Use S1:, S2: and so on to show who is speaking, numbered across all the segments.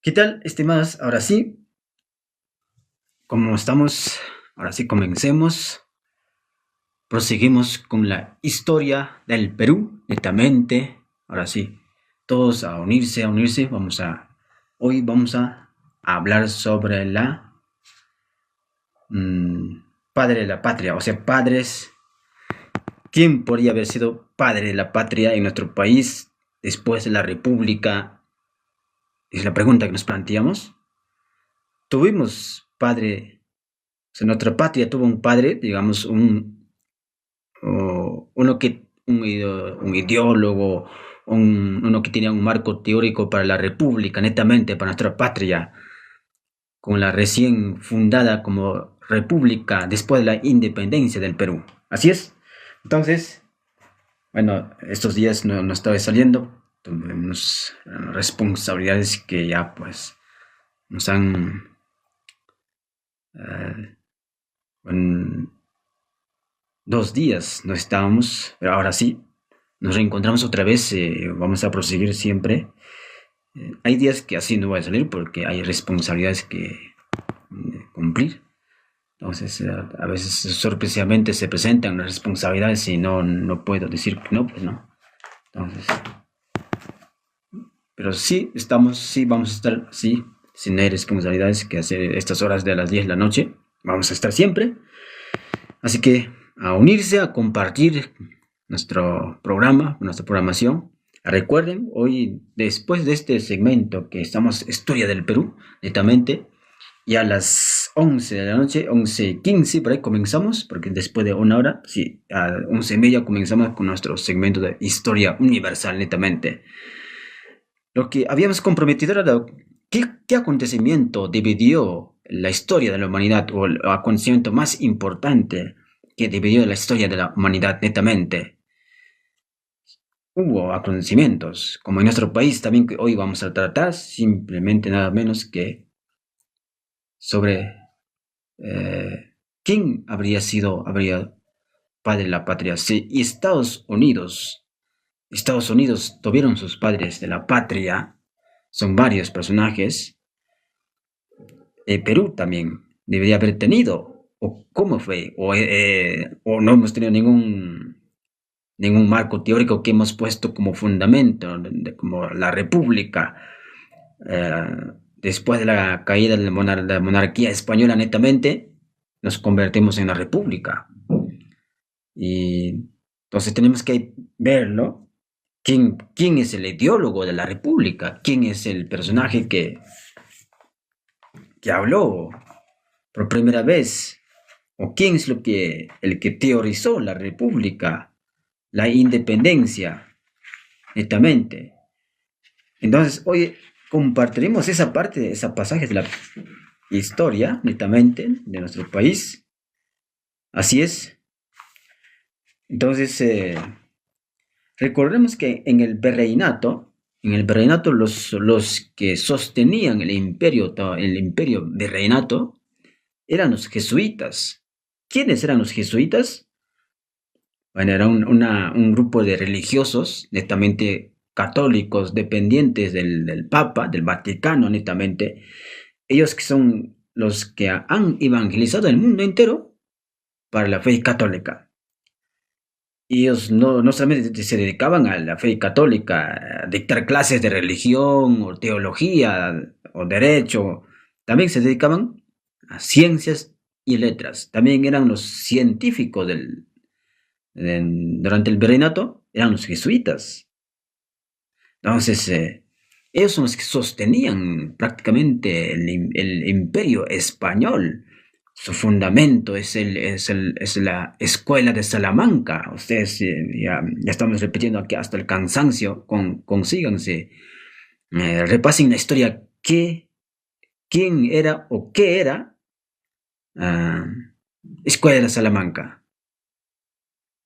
S1: ¿Qué tal, estimados? Ahora sí, como estamos, ahora sí comencemos. Proseguimos con la historia del Perú, netamente. Ahora sí, todos a unirse, a unirse. Hoy vamos a hablar sobre la padre de la patria, o sea, padres. ¿Quién podría haber sido padre de la patria en nuestro país después de la República? Es la pregunta que nos planteamos. Tuvimos padre, o sea, nuestra patria tuvo un padre, digamos, un ideólogo, uno que tenía un marco teórico para la República, netamente para nuestra patria, con la recién fundada como República después de la independencia del Perú. Así es. Entonces, bueno, estos días no estaba saliendo, tuvimos responsabilidades que ya pues nos han eh, en 2 días no estábamos, pero ahora sí, nos reencontramos otra vez, vamos a proseguir siempre. Hay días que así no voy a salir porque hay responsabilidades que cumplir. Entonces, a veces sorpresivamente se presentan las responsabilidades y no puedo decir que no, pues no. Entonces, pero sí estamos, sí vamos a estar, sí, si no hay responsabilidades que hacer estas horas de las 10 de la noche, vamos a estar siempre. Así que a unirse, a compartir nuestro programa, nuestra programación. Recuerden, hoy, después de este segmento que estamos, Historia del Perú, netamente, y a las 11 de la noche, 11:15, por ahí comenzamos, porque después de una hora, sí, a 11:30 comenzamos con nuestro segmento de Historia Universal, netamente. Lo que habíamos comprometido era qué acontecimiento dividió la historia de la humanidad o el acontecimiento más importante que dividió la historia de la humanidad netamente. Hubo acontecimientos, como en nuestro país también que hoy vamos a tratar, simplemente nada menos que sobre quién habría padre de la patria. Sí, y Estados Unidos tuvieron sus padres de la patria, son varios personajes. Perú también debería haber tenido, o cómo fue, o no hemos tenido ningún marco teórico que hemos puesto como fundamento, como la república, eh, después de la caída de la monarquía española netamente, nos convertimos en la república. Y entonces tenemos que verlo, quién es el ideólogo de la república, quién es el personaje que habló por primera vez, o quién es el que teorizó la república, la independencia, netamente. Entonces, hoy compartiremos esa parte, esa pasaje de la historia, netamente, de nuestro país. Así es. Entonces, recordemos que en el virreinato los que sostenían el imperio virreinato, eran los jesuitas. ¿Quiénes eran los jesuitas? Bueno, era un grupo de religiosos netamente católicos, dependientes del Papa, del Vaticano, netamente. Ellos que son los que han evangelizado el mundo entero para la fe católica. Y ellos no solamente se dedicaban a la fe católica, a dictar clases de religión o teología o derecho, también se dedicaban a ciencias y letras. También eran los científicos durante el virreinato, eran los jesuitas. Entonces, ellos son los que sostenían prácticamente el imperio español. Su fundamento es la escuela de Salamanca. Ustedes ya estamos repitiendo aquí hasta el cansancio. Consíganse, repasen la historia. ¿Quién era o qué era ah, Escuela de Salamanca?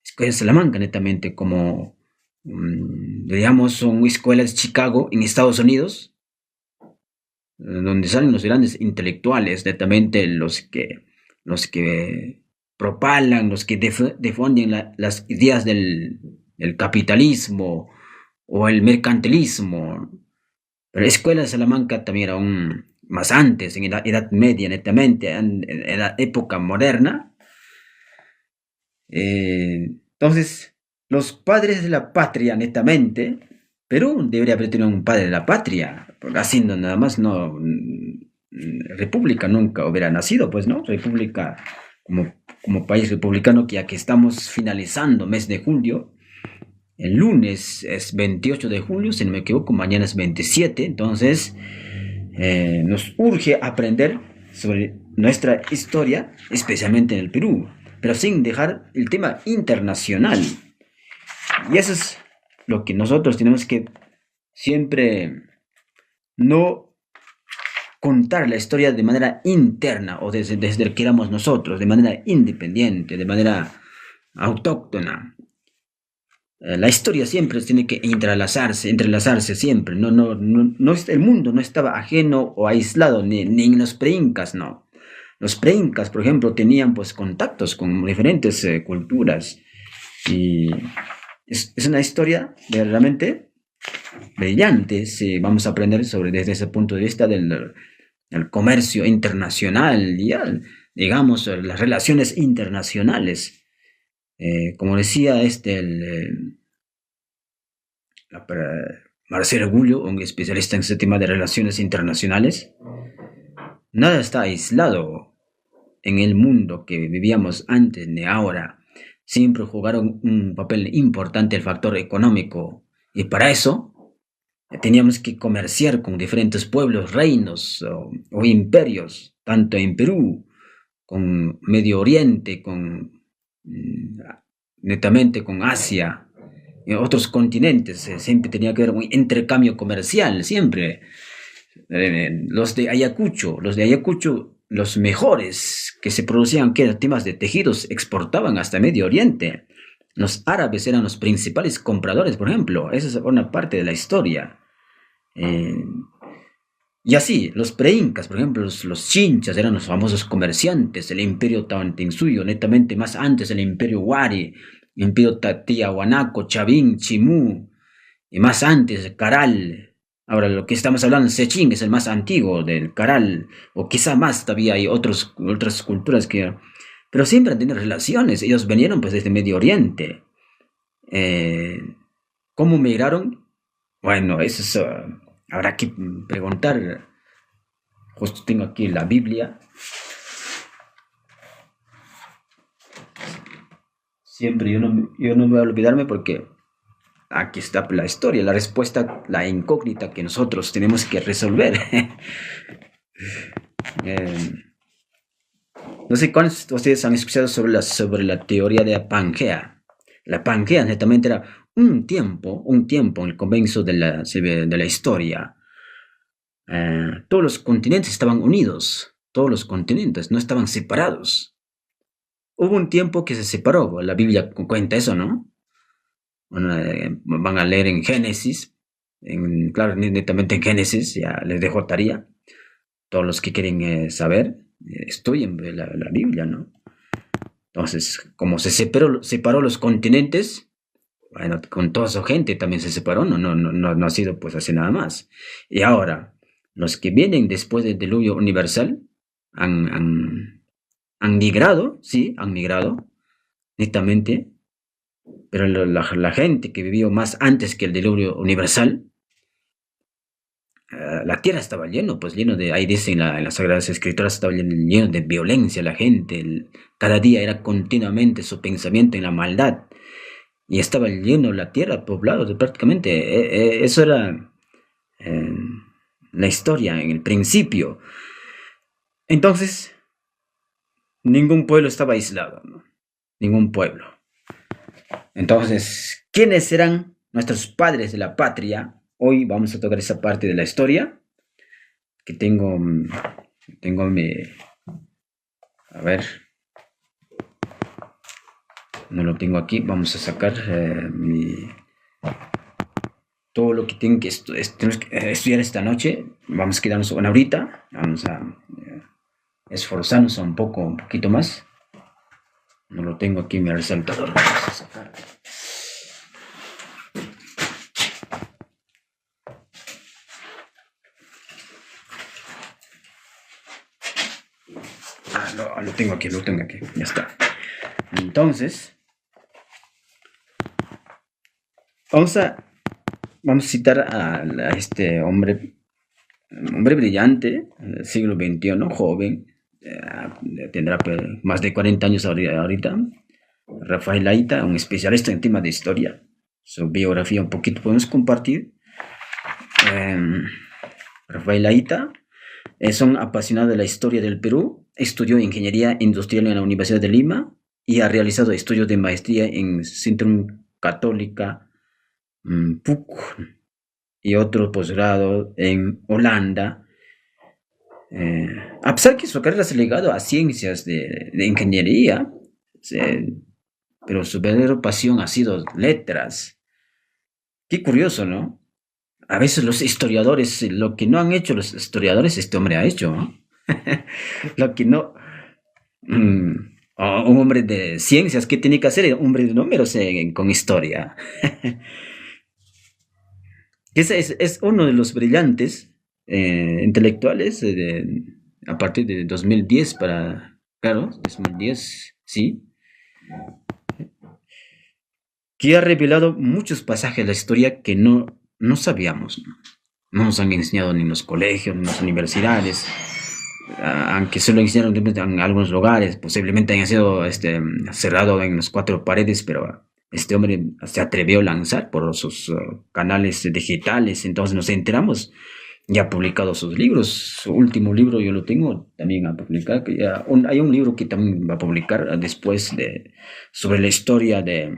S1: Escuela de Salamanca, netamente, como digamos, son escuelas de Chicago en Estados Unidos, donde salen los grandes intelectuales, netamente los que propalan, los que difunden las ideas del capitalismo o el mercantilismo. Pero la escuela de Salamanca también era más antes, en la Edad Media, netamente, en la época moderna. Entonces, los padres de la patria, netamente, Perú debería haber tenido un padre de la patria, porque haciendo nada más, no, república nunca hubiera nacido, pues, ¿no? República como país republicano, que ya que estamos finalizando mes de julio, el lunes es 28 de julio, si no me equivoco, mañana es 27, entonces nos urge aprender sobre nuestra historia, especialmente en el Perú, pero sin dejar el tema internacional. Y eso es lo que nosotros tenemos que siempre no contar la historia de manera interna o desde el que éramos nosotros, de manera independiente, de manera autóctona. La historia siempre tiene que entrelazarse siempre. El mundo no estaba ajeno o aislado, ni en los preincas, no. Los preincas, por ejemplo, tenían pues contactos con diferentes culturas y es una historia verdaderamente brillante si vamos a aprender sobre desde ese punto de vista del comercio internacional y digamos las relaciones internacionales. Como decía la- Marcelo Gullo, un especialista en este tema de relaciones internacionales, nada está aislado en el mundo que vivíamos antes ni ahora. Siempre jugaron un papel importante el factor económico y para eso teníamos que comerciar con diferentes pueblos, reinos o imperios, tanto en Perú, con Medio Oriente, mm, netamente con Asia, y otros continentes. Siempre tenía que haber un intercambio comercial, siempre. Los de Ayacucho, los mejores que se producían, que eran temas de tejidos, exportaban hasta Medio Oriente. Los árabes eran los principales compradores, por ejemplo. Esa es una parte de la historia. Eh, y así, los preincas, por ejemplo, los chinchas eran los famosos comerciantes, el imperio Tawantinsuyo, netamente más antes el imperio Wari, el imperio Tiahuanaco, Chavín, Chimú, y más antes Caral. Ahora, lo que estamos hablando, Sechín es el más antiguo del Caral, o quizá más todavía hay otras culturas que... Pero siempre han tenido relaciones, ellos vinieron pues desde Medio Oriente. Eh, ¿Cómo migraron? Bueno, eso es, habrá que preguntar. Justo tengo aquí la Biblia. Siempre yo no voy a olvidarme porque aquí está la historia, la respuesta, la incógnita que nosotros tenemos que resolver. eh, no sé cuántos de ustedes han escuchado sobre la teoría de la Pangea. La Pangea netamente era un tiempo en el comienzo de la historia. Todos los continentes estaban unidos, todos los continentes no estaban separados. Hubo un tiempo que se separó, la Biblia cuenta eso, ¿no? Bueno, van a leer en Génesis, claro, netamente en Génesis, ya les dejo tarea. Todos los que quieren saber, estudien la Biblia, ¿no? Entonces, como separó los continentes, bueno, con toda su gente también se separó, no ha sido pues así nada más. Y ahora, los que vienen después del diluvio universal han, han, han migrado, sí, han migrado, netamente, pero la gente que vivió más antes que el diluvio universal, la tierra estaba lleno de, ahí dice en las Sagradas Escrituras, estaba lleno de violencia la gente, cada día era continuamente su pensamiento en la maldad, y estaba lleno la tierra, poblado prácticamente, eso era eh, la historia en el principio. Entonces, ningún pueblo estaba aislado, ¿no? Ningún pueblo. Entonces, ¿quiénes serán nuestros padres de la patria? Hoy vamos a tocar esa parte de la historia que tengo a ver, no lo tengo aquí. Vamos a sacar todo lo que tengo que, tenemos que estudiar esta noche. Vamos a quedarnos una horita. Vamos a esforzarnos un poquito más. No lo tengo aquí en mi resaltador. Vamos a sacar. lo tengo aquí, ya está. Entonces, vamos a citar a este hombre brillante, del siglo XXI, joven, tendrá más de 40 años ahorita, Rafael Aita, un especialista en temas de historia. Su biografía un poquito podemos compartir. Rafael Aita es un apasionado de la historia del Perú, estudió ingeniería industrial en la Universidad de Lima y ha realizado estudios de maestría en Centrum Católica PUC y otro posgrado en Holanda. A pesar que su carrera se ha ligado a ciencias de ingeniería, pero su verdadera pasión ha sido letras. Qué curioso, ¿no? A veces los historiadores, lo que no han hecho los historiadores, este hombre ha hecho, ¿no? Lo que no... un hombre de ciencias, ¿qué tiene que hacer? Un hombre de números con historia. Ese es uno de los brillantes intelectuales a partir de 2010 claro, 2010, sí, que ha revelado muchos pasajes de la historia que no sabíamos, no nos han enseñado ni en los colegios, ni en las universidades, aunque solo enseñaron en algunos lugares, posiblemente hayan sido cerrado en las cuatro paredes, pero este hombre se atrevió a lanzar por sus canales digitales, entonces nos enteramos. Ya ha publicado sus libros. Su último libro yo lo tengo también a publicar. Hay un libro que también va a publicar después sobre la historia de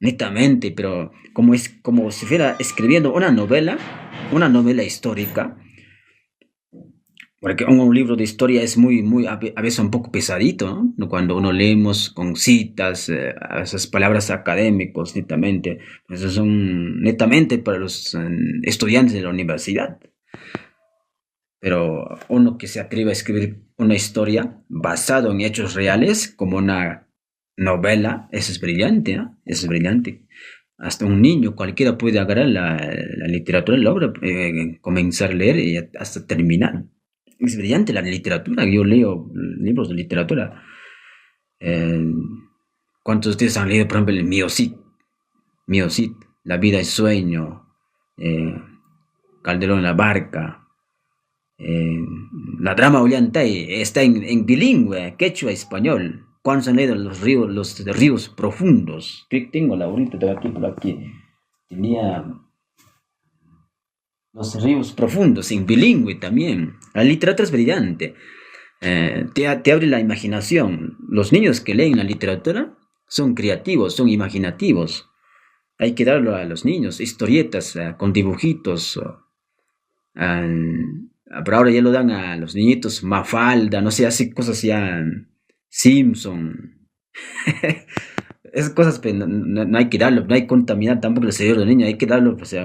S1: netamente, pero como si fuera escribiendo una novela histórica. Porque un libro de historia es a veces un poco pesadito, ¿no? Cuando uno leemos con citas, esas palabras académicos, netamente, esos son netamente para los estudiantes de la universidad. Pero uno que se atreve a escribir una historia basada en hechos reales, como una novela, eso es brillante, ¿no? Eso es brillante. Hasta un niño, cualquiera puede agarrar la literatura, la obra, comenzar a leer y hasta terminar. Es brillante la literatura. Yo leo libros de literatura. ¿Cuántos de ustedes han leído, por ejemplo, el Mio Cid? La vida es sueño, Calderón la barca, la drama Ollantay está en bilingüe, quechua, español. ¿Cuántos han leído los ríos profundos? Tengo la ahorita por aquí. Tenía los ríos profundos, en bilingüe también. La literatura es brillante. Te abre la imaginación. Los niños que leen la literatura son creativos, son imaginativos. Hay que darlo a los niños, historietas con dibujitos. Pero ahora ya lo dan a los niñitos, Mafalda, no sé, hace cosas ya, Simpson. Esas cosas pues, no hay que darlo, no hay que contaminar tampoco el cerebro del niño, hay que darlo, pues,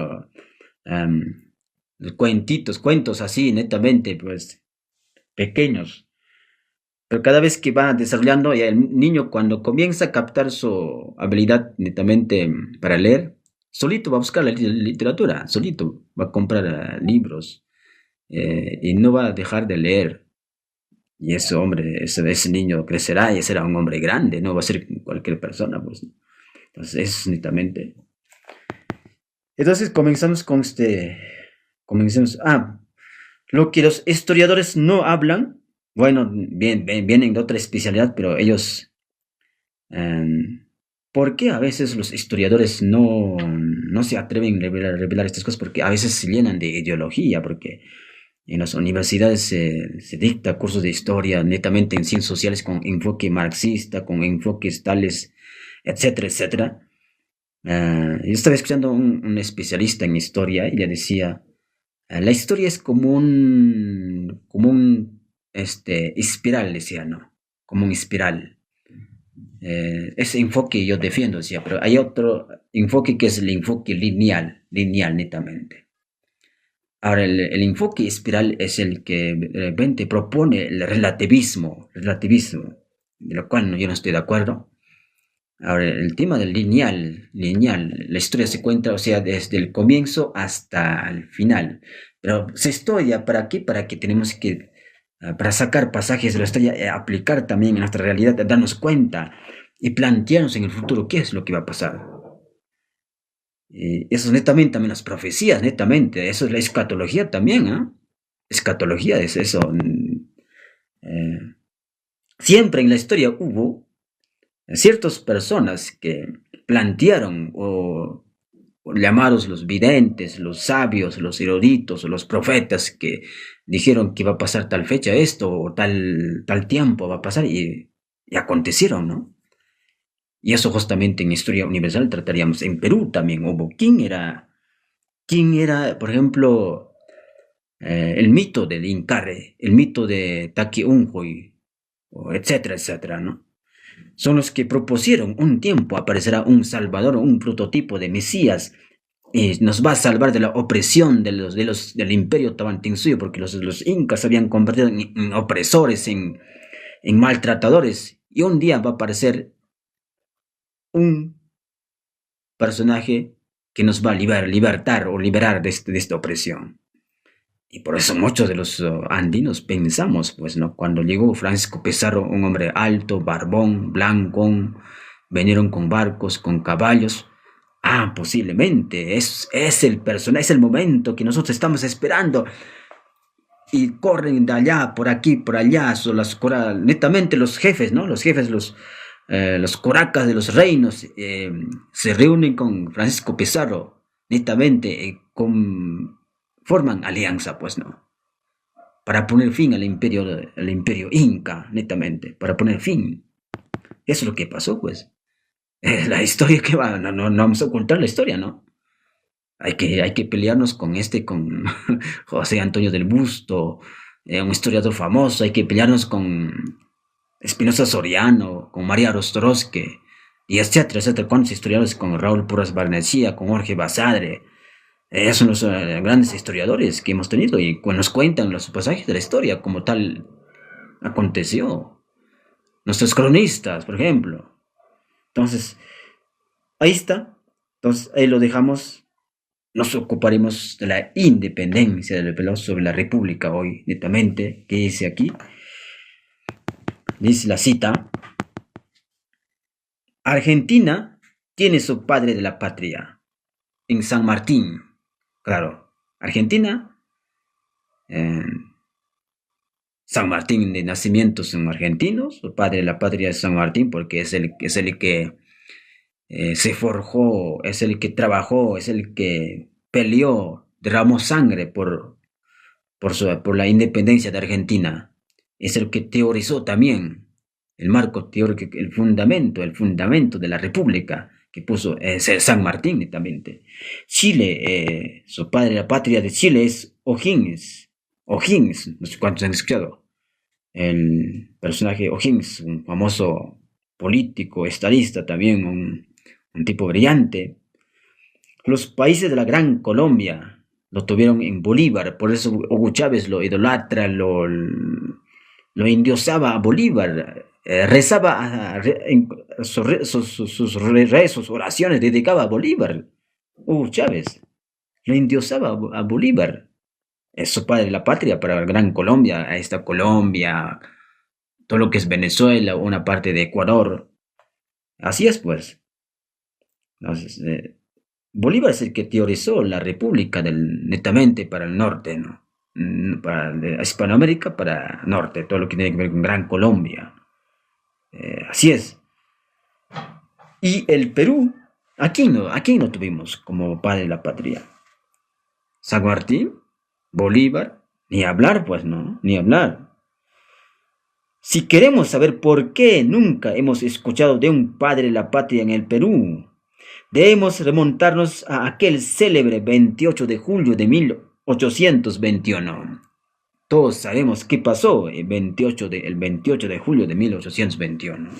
S1: cuentos así, netamente, pues, pequeños. Pero cada vez que va desarrollando, ya el niño cuando comienza a captar su habilidad netamente para leer, solito va a buscar la literatura, solito va a comprar libros y no va a dejar de leer. Y ese hombre, ese niño crecerá y será un hombre grande, no va a ser cualquier persona, pues. Entonces, es netamente. Entonces comenzamos con lo que los historiadores no hablan, bueno, vienen de otra especialidad, pero ellos, ¿por qué a veces los historiadores no se atreven a revelar estas cosas? Porque a veces se llenan de ideología, porque en las universidades se dicta cursos de historia netamente en ciencias sociales con enfoque marxista, con enfoques tales, etcétera, etcétera. Yo estaba escuchando un especialista en historia y le decía, la historia es como un espiral, decía, ¿no? Como un espiral. Ese enfoque yo defiendo, decía, pero hay otro enfoque que es el enfoque lineal netamente. Ahora, el enfoque espiral es el que de repente propone el relativismo, de lo cual yo no estoy de acuerdo. Ahora, el tema del lineal, la historia se cuenta, o sea, desde el comienzo hasta el final. Pero se estudia, ¿para qué? Para que tenemos que para sacar pasajes de la historia, aplicar también en nuestra realidad, darnos cuenta y plantearnos en el futuro qué es lo que va a pasar. Eso es netamente también las profecías, netamente, eso es la escatología también, ¿eh? Escatología es eso. Siempre en la historia hubo ciertas personas que plantearon o llamados los videntes, los sabios, los eruditos, los profetas que dijeron que iba a pasar tal fecha esto o tal tiempo va a pasar y acontecieron, ¿no? Y eso justamente en Historia Universal trataríamos. En Perú también hubo. ¿Quién era, por ejemplo, el mito del Incarre, el mito de Taquiunjoy, etcétera, etcétera, ¿no? Son los que propusieron un tiempo aparecerá un Salvador, un prototipo de Mesías, y nos va a salvar de la opresión del imperio Tawantinsuyo, porque los incas se habían convertido en opresores, en maltratadores, y un día va a aparecer un personaje que nos va a libertar o liberar de esta opresión. Y por eso muchos de los andinos pensamos, pues, ¿no? Cuando llegó Francisco Pizarro, un hombre alto, barbón, blanco, vinieron con barcos, con caballos. Posiblemente es el personaje, es el momento que nosotros estamos esperando. Y corren de allá, por aquí, por allá, son netamente los jefes, ¿no? Los jefes, los coracas de los reinos se reúnen con Francisco Pizarro, netamente, forman alianza, pues, ¿no? Para poner fin al imperio inca, netamente, para poner fin. Eso es lo que pasó, pues. La historia que va, no vamos a ocultar la historia, ¿no? Hay que pelearnos con José Antonio del Busto, un historiador famoso, hay que pelearnos con Espinosa Soriano, con María Rostorosque, y etcétera, etcétera, cuántos historiadores, con Raúl Porras Barnechea, con Jorge Basadre. Ellos son los grandes historiadores que hemos tenido y nos cuentan los pasajes de la historia como tal aconteció. Nuestros cronistas, por ejemplo. Entonces, ahí está. Entonces, ahí lo dejamos. Nos ocuparemos de la independencia del Perú sobre la República hoy, netamente, que dice aquí. Dice la cita. Argentina tiene su padre de la patria en San Martín. Claro, Argentina, San Martín de nacimiento son argentinos, su padre de la patria es San Martín porque es el que se forjó, es el que trabajó, es el que peleó, derramó sangre por la independencia de Argentina. Es el que teorizó también el marco teórico, el fundamento de la República que puso San Martín netamente. Chile, su padre, la patria de Chile es O'Higgins, no sé cuántos han escuchado. El personaje O'Higgins, un famoso político, estadista también, un tipo brillante. Los países de la Gran Colombia lo tuvieron en Bolívar, por eso Hugo Chávez lo idolatra, lo endiosaba a Bolívar, rezaba sus rezos, oraciones, dedicaba a Bolívar. Hugo Chávez lo endiosaba a Bolívar. Es su padre de la patria para la Gran Colombia, a esta Colombia, todo lo que es Venezuela, una parte de Ecuador. Así es, pues. Entonces, Bolívar es el que teorizó la república netamente para el norte, ¿no? Para Hispanoamérica, para el norte, todo lo que tiene que ver con Gran Colombia. Así es. Y el Perú, aquí no tuvimos como padre de la patria. San Martín, Bolívar, ni hablar, pues, ¿no? Ni hablar. Si queremos saber por qué nunca hemos escuchado de un padre de la patria en el Perú, debemos remontarnos a aquel célebre 28 de julio de 1821. Todos sabemos qué pasó el 28 de julio de 1821.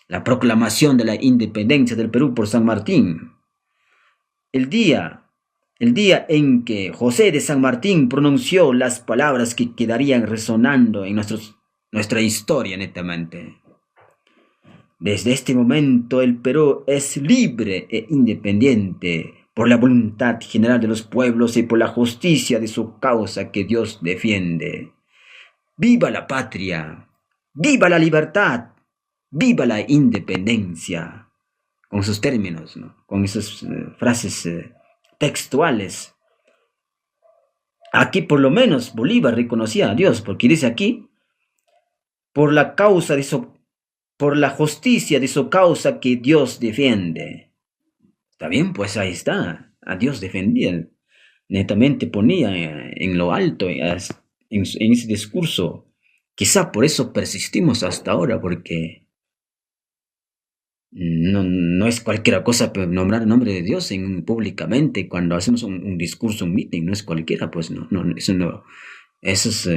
S1: La proclamación de la independencia del Perú por San Martín. El día en que José de San Martín pronunció las palabras que quedarían resonando en nuestra historia netamente. Desde este momento el Perú es libre e independiente por la voluntad general de los pueblos y por la justicia de su causa que Dios defiende. viva la patria, viva la libertad, viva la independencia, con sus términos, ¿no? Con esas frases textuales. Aquí por lo menos Bolívar reconocía a Dios, porque dice aquí, por la causa de su, por la justicia de su causa que Dios defiende. Está bien, pues ahí está, a Dios defendía, netamente ponía en lo alto, en ese discurso. Quizá por eso persistimos hasta ahora, porque no es cualquiera cosa nombrar el nombre de Dios públicamente cuando hacemos un discurso, un meeting, no es cualquiera, pues no, eso no, eso es,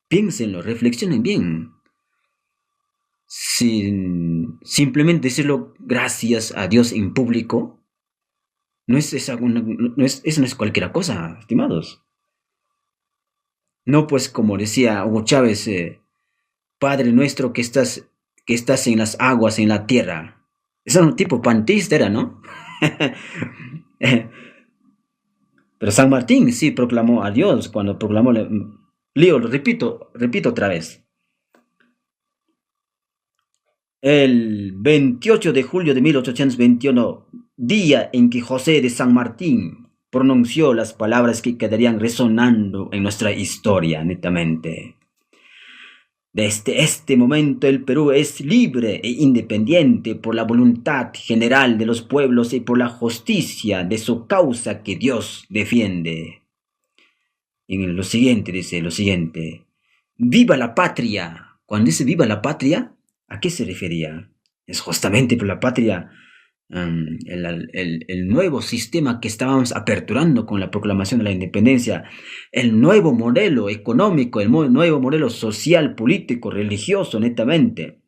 S1: piénsenlo, reflexionen bien. Simplemente decirlo gracias a Dios en público, eso no es cualquiera cosa, estimados. No, pues como decía Hugo Chávez, Padre nuestro que estás en las aguas, en la tierra. Ese era un tipo pantista, era, ¿no? Pero San Martín sí proclamó a Dios cuando proclamó, lo repito otra vez. El 28 de julio de 1821, día en que José de San Martín pronunció las palabras que quedarían resonando en nuestra historia, netamente. Desde este momento el Perú es libre e independiente por la voluntad general de los pueblos y por la justicia de su causa que Dios defiende. En lo siguiente dice lo siguiente: ¡viva la patria! Cuando dice viva la patria, ¿a qué se refería? Es justamente por la patria, el nuevo sistema que estábamos aperturando con la proclamación de la independencia, el nuevo modelo económico, el nuevo modelo social, político, religioso, netamente.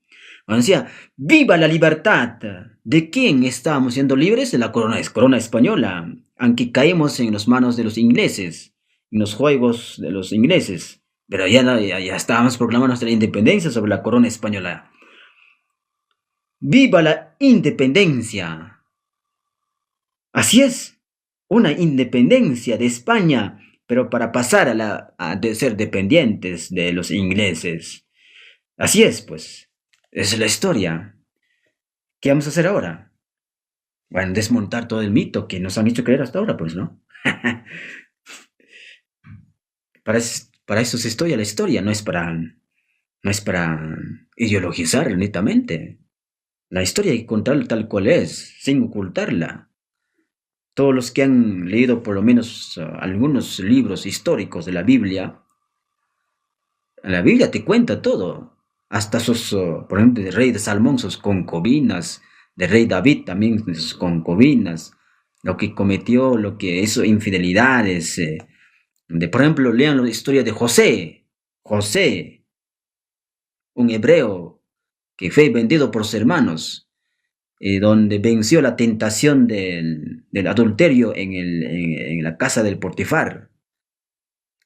S1: Cuando decía, ¡viva la libertad! ¿De quién estábamos siendo libres? De la corona española, aunque caímos en las manos de los ingleses, en los juegos de los ingleses, pero ya estábamos proclamando nuestra independencia sobre la corona española. ¡Viva la independencia! Así es, una independencia de España, pero para pasar de ser dependientes de los ingleses. Así es, pues, es la historia. ¿Qué vamos a hacer ahora? Bueno, desmontar todo el mito que nos han hecho creer hasta ahora, pues, ¿no? Para eso es historia, la historia no es para ideologizar netamente. La historia hay que contarla tal cual es, sin ocultarla. Todos los que han leído por lo menos algunos libros históricos de la Biblia te cuenta todo. Hasta por ejemplo, del rey de Salomón, sus concubinas, del rey David también, sus concubinas, lo que cometió, lo que hizo, infidelidades. Por ejemplo, lean la historia de José, un hebreo que fue vendido por sus hermanos, donde venció la tentación del adulterio en la casa del Potifar.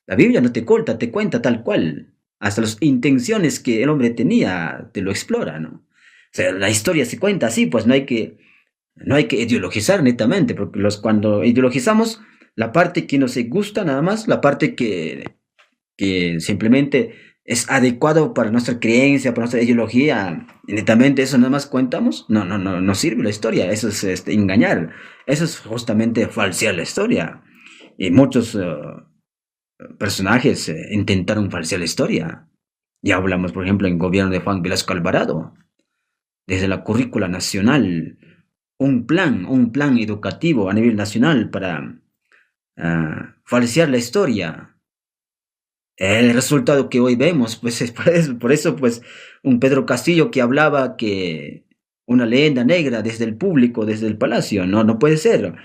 S1: La Biblia no te cuenta tal cual. Hasta las intenciones que el hombre tenía te lo explora, ¿no? O sea, la historia se cuenta así, pues no hay que ideologizar netamente, porque cuando ideologizamos, la parte que nos gusta nada más, la parte que simplemente es adecuado para nuestra creencia, para nuestra ideología, netamente eso nada más cuentamos, no sirve la historia, eso es engañar, eso es justamente falsear la historia. Y muchos personajes intentaron falsear la historia. Ya hablamos, por ejemplo, en el gobierno de Juan Velasco Alvarado, desde la currícula nacional, un plan educativo a nivel nacional para falsear la historia. El resultado que hoy vemos, pues es por eso, pues, un Pedro Castillo que hablaba que una leyenda negra desde el público, desde el palacio, no puede ser.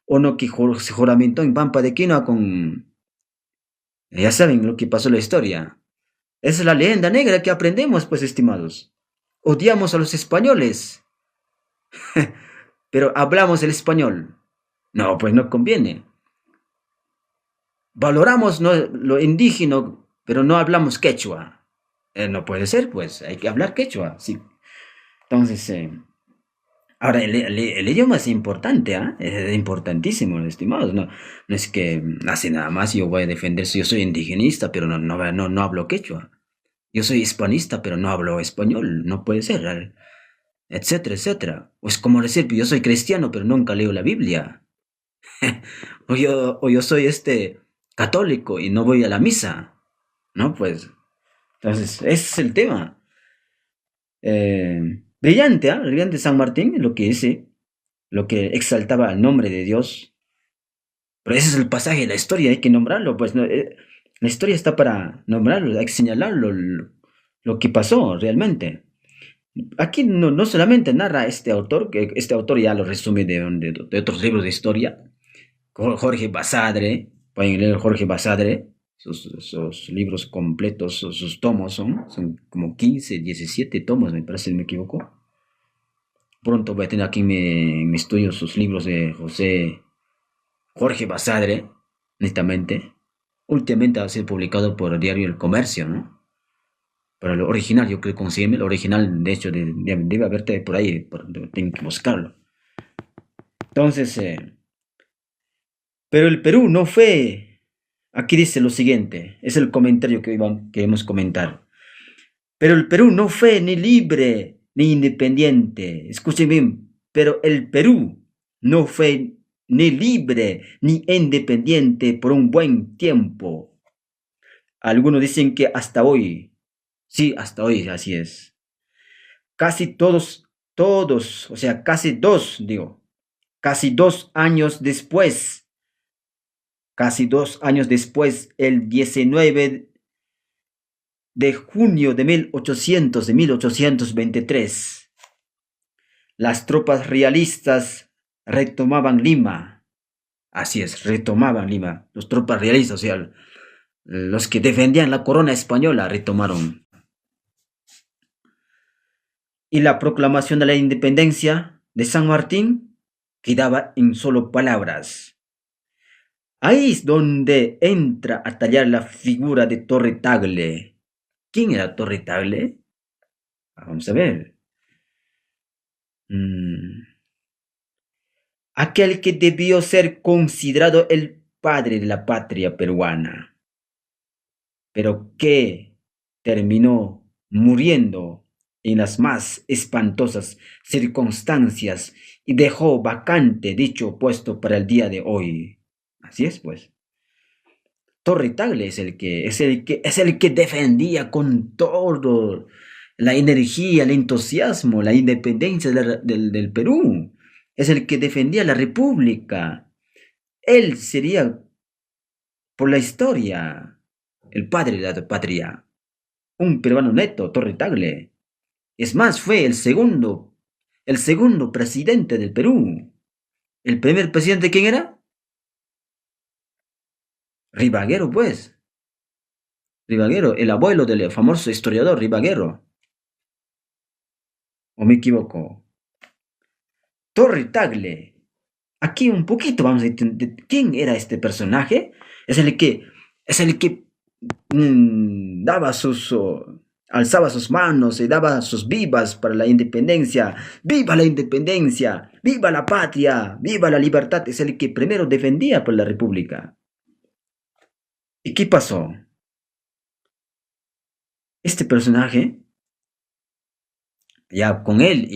S1: Uno que se juramentó en Pampa de Quinoa con... Ya saben lo que pasó en la historia. Esa es la leyenda negra que aprendemos, pues, estimados. Odiamos a los españoles, pero hablamos el español. No, pues no conviene. Valoramos lo indígena, pero no hablamos quechua. No puede ser, pues, hay que hablar quechua. Sí. Entonces, ahora el idioma es importante, es importantísimo, estimados. No es que así nada más yo voy a defender si yo soy indigenista, pero no hablo quechua. Yo soy hispanista, pero no hablo español, no puede ser, etcétera, etcétera. O es como decir, yo soy cristiano, pero nunca leo la Biblia. O yo soy católico y no voy a la misa. ¿No? Pues, entonces, ese es el tema. Brillante, ¿ah? Brillante San Martín, lo que dice, lo que exaltaba el nombre de Dios. Pero ese es el pasaje de la historia, hay que nombrarlo, pues la historia está para nombrarlo, hay que señalarlo, lo que pasó realmente. Aquí no solamente narra este autor, que este autor ya lo resume de otros libros de historia, Jorge Basadre, pueden leer Jorge Basadre, sus libros completos, sus tomos son como 15, 17 tomos, me parece, si no me equivoco. Pronto voy a tener aquí en mi estudio sus libros de Jorge Basadre, netamente. Últimamente ha sido publicado por el diario El Comercio, ¿no? Pero el original, yo creo que conseguirme el original, de hecho, debe haberte por ahí, tengo que buscarlo. Entonces, pero el Perú no fue, aquí dice lo siguiente, es el comentario que queremos comentar. Pero el Perú no fue ni libre ni independiente. Escuchen bien, pero el Perú no fue ni libre ni independiente por un buen tiempo. Algunos dicen que hasta hoy. Sí, hasta hoy, así es. Casi todos, o sea, casi 2 años después, el 19 de junio de 1823, las tropas realistas retomaban Lima. Así es, retomaban Lima. Las tropas realistas, o sea, los que defendían la corona española, retomaron. Y la proclamación de la independencia de San Martín quedaba en solo palabras. Ahí es donde entra a tallar la figura de Torre Tagle. ¿Quién era Torre Tagle? Vamos a ver. Aquel que debió ser considerado el padre de la patria peruana, pero que terminó muriendo en las más espantosas circunstancias y dejó vacante dicho puesto para el día de hoy. Así es, pues. Torre Tagle es el que defendía con todo la energía, el entusiasmo, la independencia del Perú. Es el que defendía la república. Él sería, por la historia, el padre de la patria. Un peruano neto, Torre Tagle. Es más, fue el segundo presidente del Perú. ¿El primer presidente quién era? Rivaguero, pues. Rivaguero, el abuelo del famoso historiador Rivaguero. ¿O me equivoco? Torre Tagle. Aquí un poquito vamos a entender quién era este personaje. Es el que daba alzaba sus manos y daba sus vivas para la independencia. ¡Viva la independencia! ¡Viva la patria! ¡Viva la libertad! Es el que primero defendía por la república. ¿Y qué pasó? Este personaje, ya con él,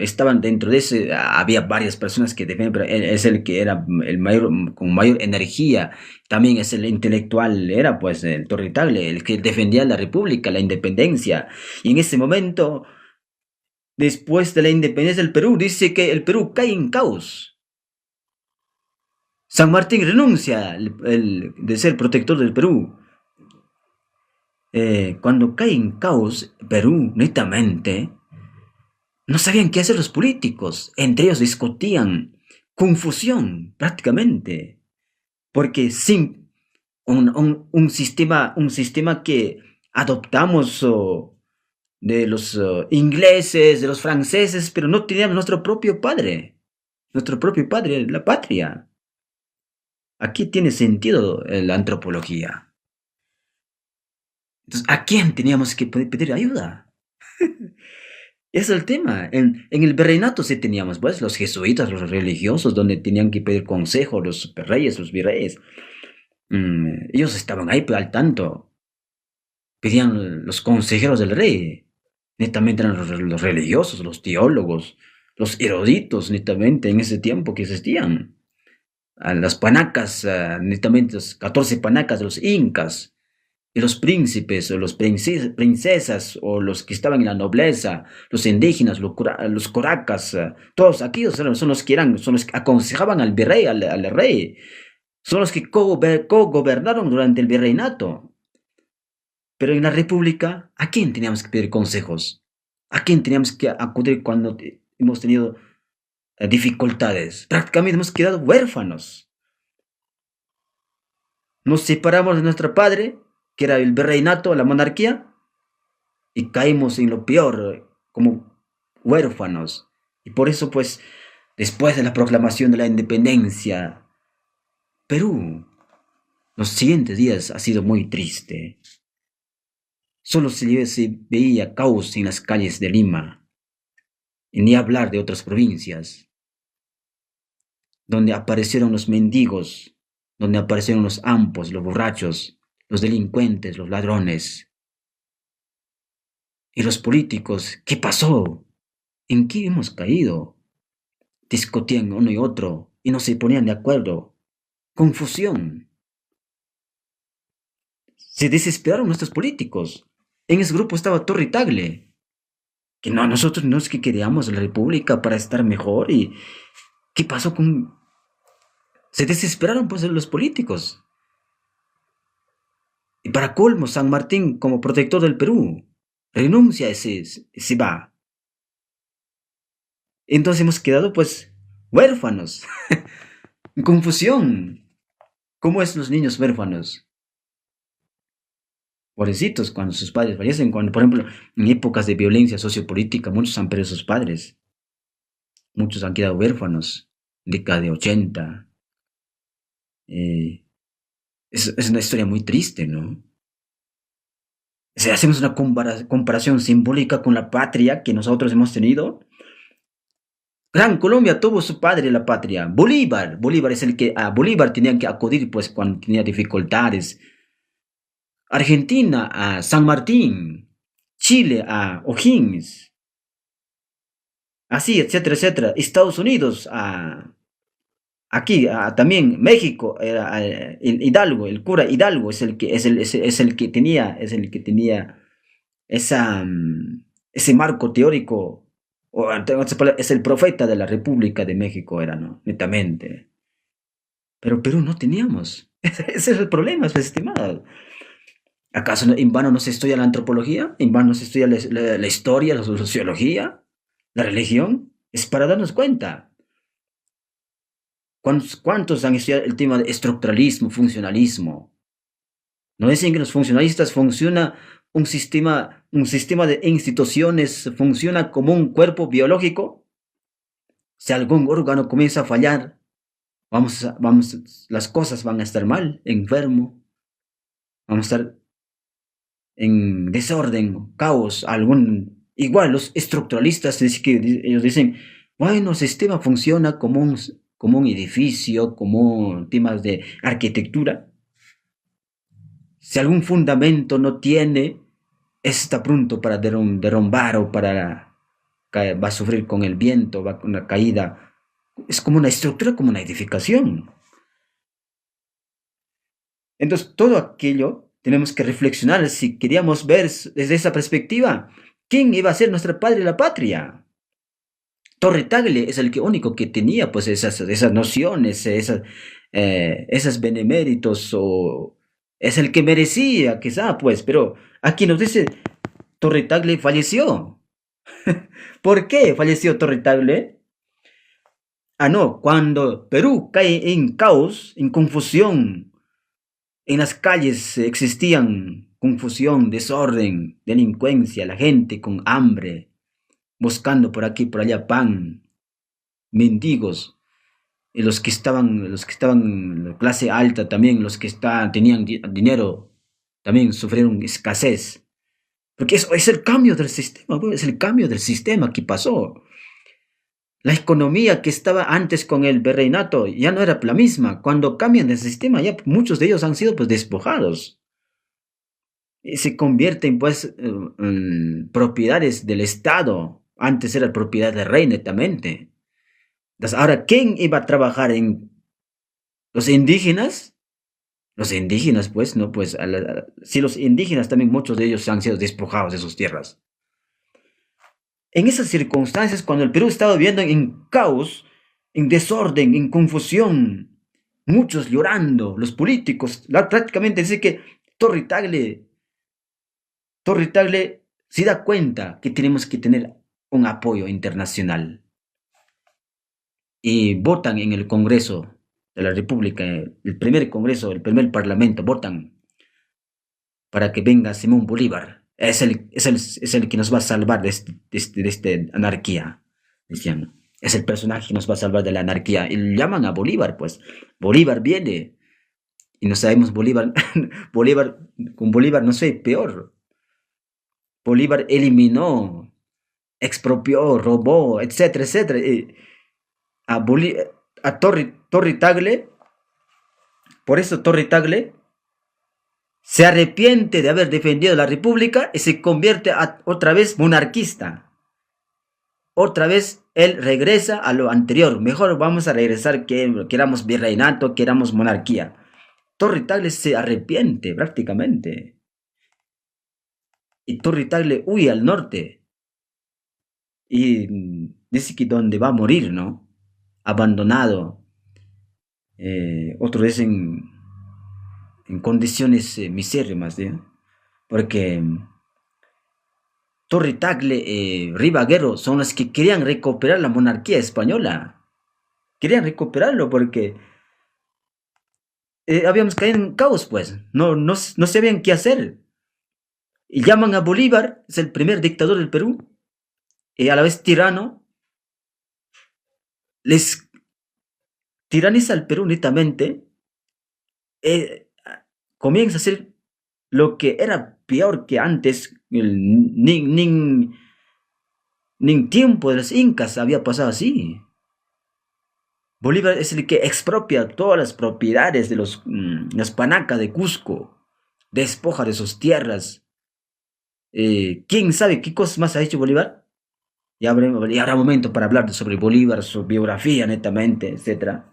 S1: estaban dentro de ese, había varias personas que defendían, pero él es el que era el mayor, con mayor energía, también es el intelectual, era pues el Torre Tagle, el que defendía la república, la independencia, y en ese momento, después de la independencia del Perú, dice que el Perú cae en caos. San Martín renuncia de ser protector del Perú. Cuando cae en caos Perú, netamente, no sabían qué hacer los políticos. Entre ellos discutían. Confusión, prácticamente. Porque sin un sistema que adoptamos de los ingleses, de los franceses, pero no teníamos nuestro propio padre, la patria. Aquí tiene sentido la antropología. Entonces, ¿a quién teníamos que pedir ayuda? Es el tema. En el virreinato sí teníamos, pues, los jesuitas, los religiosos, donde tenían que pedir consejo, los superreyes, los virreyes. Ellos estaban ahí al tanto. pedían los consejeros del rey. Netamente eran los religiosos, los teólogos, los eruditos, netamente, en ese tiempo que existían. A las panacas, netamente, los 14 panacas de los incas, y los príncipes, o los princesas, o los que estaban en la nobleza, los indígenas, los coracas, todos aquellos son los que son los que aconsejaban al virrey, al rey, son los que co-gobernaron durante el virreinato. Pero en la república, ¿a quién teníamos que pedir consejos? ¿A quién teníamos que acudir cuando hemos tenido dificultades? Prácticamente hemos quedado huérfanos. Nos separamos de nuestro padre, que era el virreinato, la monarquía, y caímos en lo peor, como huérfanos. Y por eso, pues, después de la proclamación de la independencia, Perú, los siguientes días ha sido muy triste. Solo se veía caos en las calles de Lima, y ni hablar de otras provincias, donde aparecieron los mendigos, donde aparecieron los ampos, los borrachos, los delincuentes, los ladrones. Y los políticos, ¿qué pasó? ¿En qué hemos caído? Discutían uno y otro y no se ponían de acuerdo. Confusión. Se desesperaron nuestros políticos. En ese grupo estaba Torre Tagle, que no, nosotros no es que queríamos la república para estar mejor. ¿Y qué pasó con...? Se desesperaron pues los políticos. Y para colmo, San Martín, como protector del Perú, renuncia y se va. Entonces hemos quedado pues huérfanos, en confusión. ¿Cómo es los niños huérfanos? Pobrecitos, cuando sus padres fallecen, cuando, por ejemplo, en épocas de violencia sociopolítica, muchos han perdido a sus padres, muchos han quedado huérfanos, década de 80. Es una historia muy triste, ¿no? Si hacemos una comparación simbólica con la patria que nosotros hemos tenido, Gran Colombia tuvo su padre la patria, Bolívar. Bolívar es el que a Bolívar tenían que acudir pues cuando tenía dificultades. Argentina a San Martín, Chile a O'Higgins, así, etcétera, etcétera. Estados Unidos aquí también México era el Hidalgo, el cura Hidalgo es el que tenía esa ese marco teórico, es el profeta de la República de México, era, ¿no? Netamente. Pero Perú no teníamos. Ese es el problema, estimado. ¿Acaso en vano no se estudia la antropología? ¿En vano no se estudia la historia, la sociología, la religión? Es para darnos cuenta. ¿Cuántos han estudiado el tema de estructuralismo, funcionalismo? ¿No dicen que los funcionalistas funciona un sistema de instituciones, funciona como un cuerpo biológico? Si algún órgano comienza a fallar, las cosas van a estar mal, enfermo, vamos a estar en desorden, caos, igual los estructuralistas ellos dicen, bueno, el sistema funciona como un edificio, como temas de arquitectura. Si algún fundamento no tiene, está pronto para derrumbar o va a sufrir con el viento, va con una caída. Es como una estructura, como una edificación. Entonces, todo aquello tenemos que reflexionar si queríamos ver desde esa perspectiva quién iba a ser nuestro padre de la patria. Torre Tagle es el único que tenía pues esas nociones, esas beneméritos, o es el que merecía, quizá, pues, pero aquí nos dice Torre Tagle falleció. ¿Por qué falleció Torre Tagle? No, cuando Perú cae en caos, en confusión, en las calles existían confusión, desorden, delincuencia, la gente con hambre, buscando por aquí, por allá pan, mendigos, y los que estaban en la clase alta también, los que tenían dinero, también sufrieron escasez. Porque eso es el cambio del sistema, es el cambio del sistema que pasó. La economía que estaba antes con el virreinato ya no era la misma. Cuando cambian de sistema, ya muchos de ellos han sido pues despojados. se convierten pues en propiedades del Estado. Antes era propiedad del rey netamente. Entonces, ahora, ¿quién iba a trabajar en los indígenas? Los indígenas, pues, ¿no? Pues, si los indígenas también, muchos de ellos han sido despojados de sus tierras. En esas circunstancias, cuando el Perú estaba viviendo en caos, en desorden, en confusión, muchos llorando, los políticos, prácticamente dice que Torre Tagle, Torre Tagle se da cuenta que tenemos que tener un apoyo internacional y votan en el Congreso de la República, el primer Congreso, el primer Parlamento, votan para que venga Simón Bolívar. Es el que nos va a salvar de esta anarquía, decían. Es el personaje que nos va a salvar de la anarquía. Y llaman a Bolívar, pues. Bolívar viene. Y no sabemos Bolívar, Bolívar, con Bolívar no sé, peor. Bolívar eliminó, expropió, robó, etcétera, etcétera. A, a Torre Tagle, por eso Torre Tagle se arrepiente de haber defendido la república y se convierte otra vez monarquista. Otra vez él regresa a lo anterior. Mejor vamos a regresar que éramos virreinato, que éramos monarquía. Torre Tagle se arrepiente prácticamente. Y Torre Tagle huye al norte. Y dice que donde va a morir, ¿no? Abandonado. Otros dicen en condiciones misérrimas, ¿sí? Porque Torre Tagle, Rivaguero son los que querían recuperar la monarquía española. Querían recuperarlo porque habíamos caído en caos, pues. No sabían qué hacer. Y llaman a Bolívar, es el primer dictador del Perú, y a la vez tirano. Les tiraniza al Perú netamente. Eh, Comienza a hacer lo que era peor que antes. Ni tiempo de los incas había pasado así. Bolívar es el que expropia todas las propiedades de las panacas de Cusco, despoja de sus tierras. ¿Quién sabe qué cosas más ha hecho Bolívar? Y habrá momento para hablar sobre Bolívar, su biografía netamente, etc.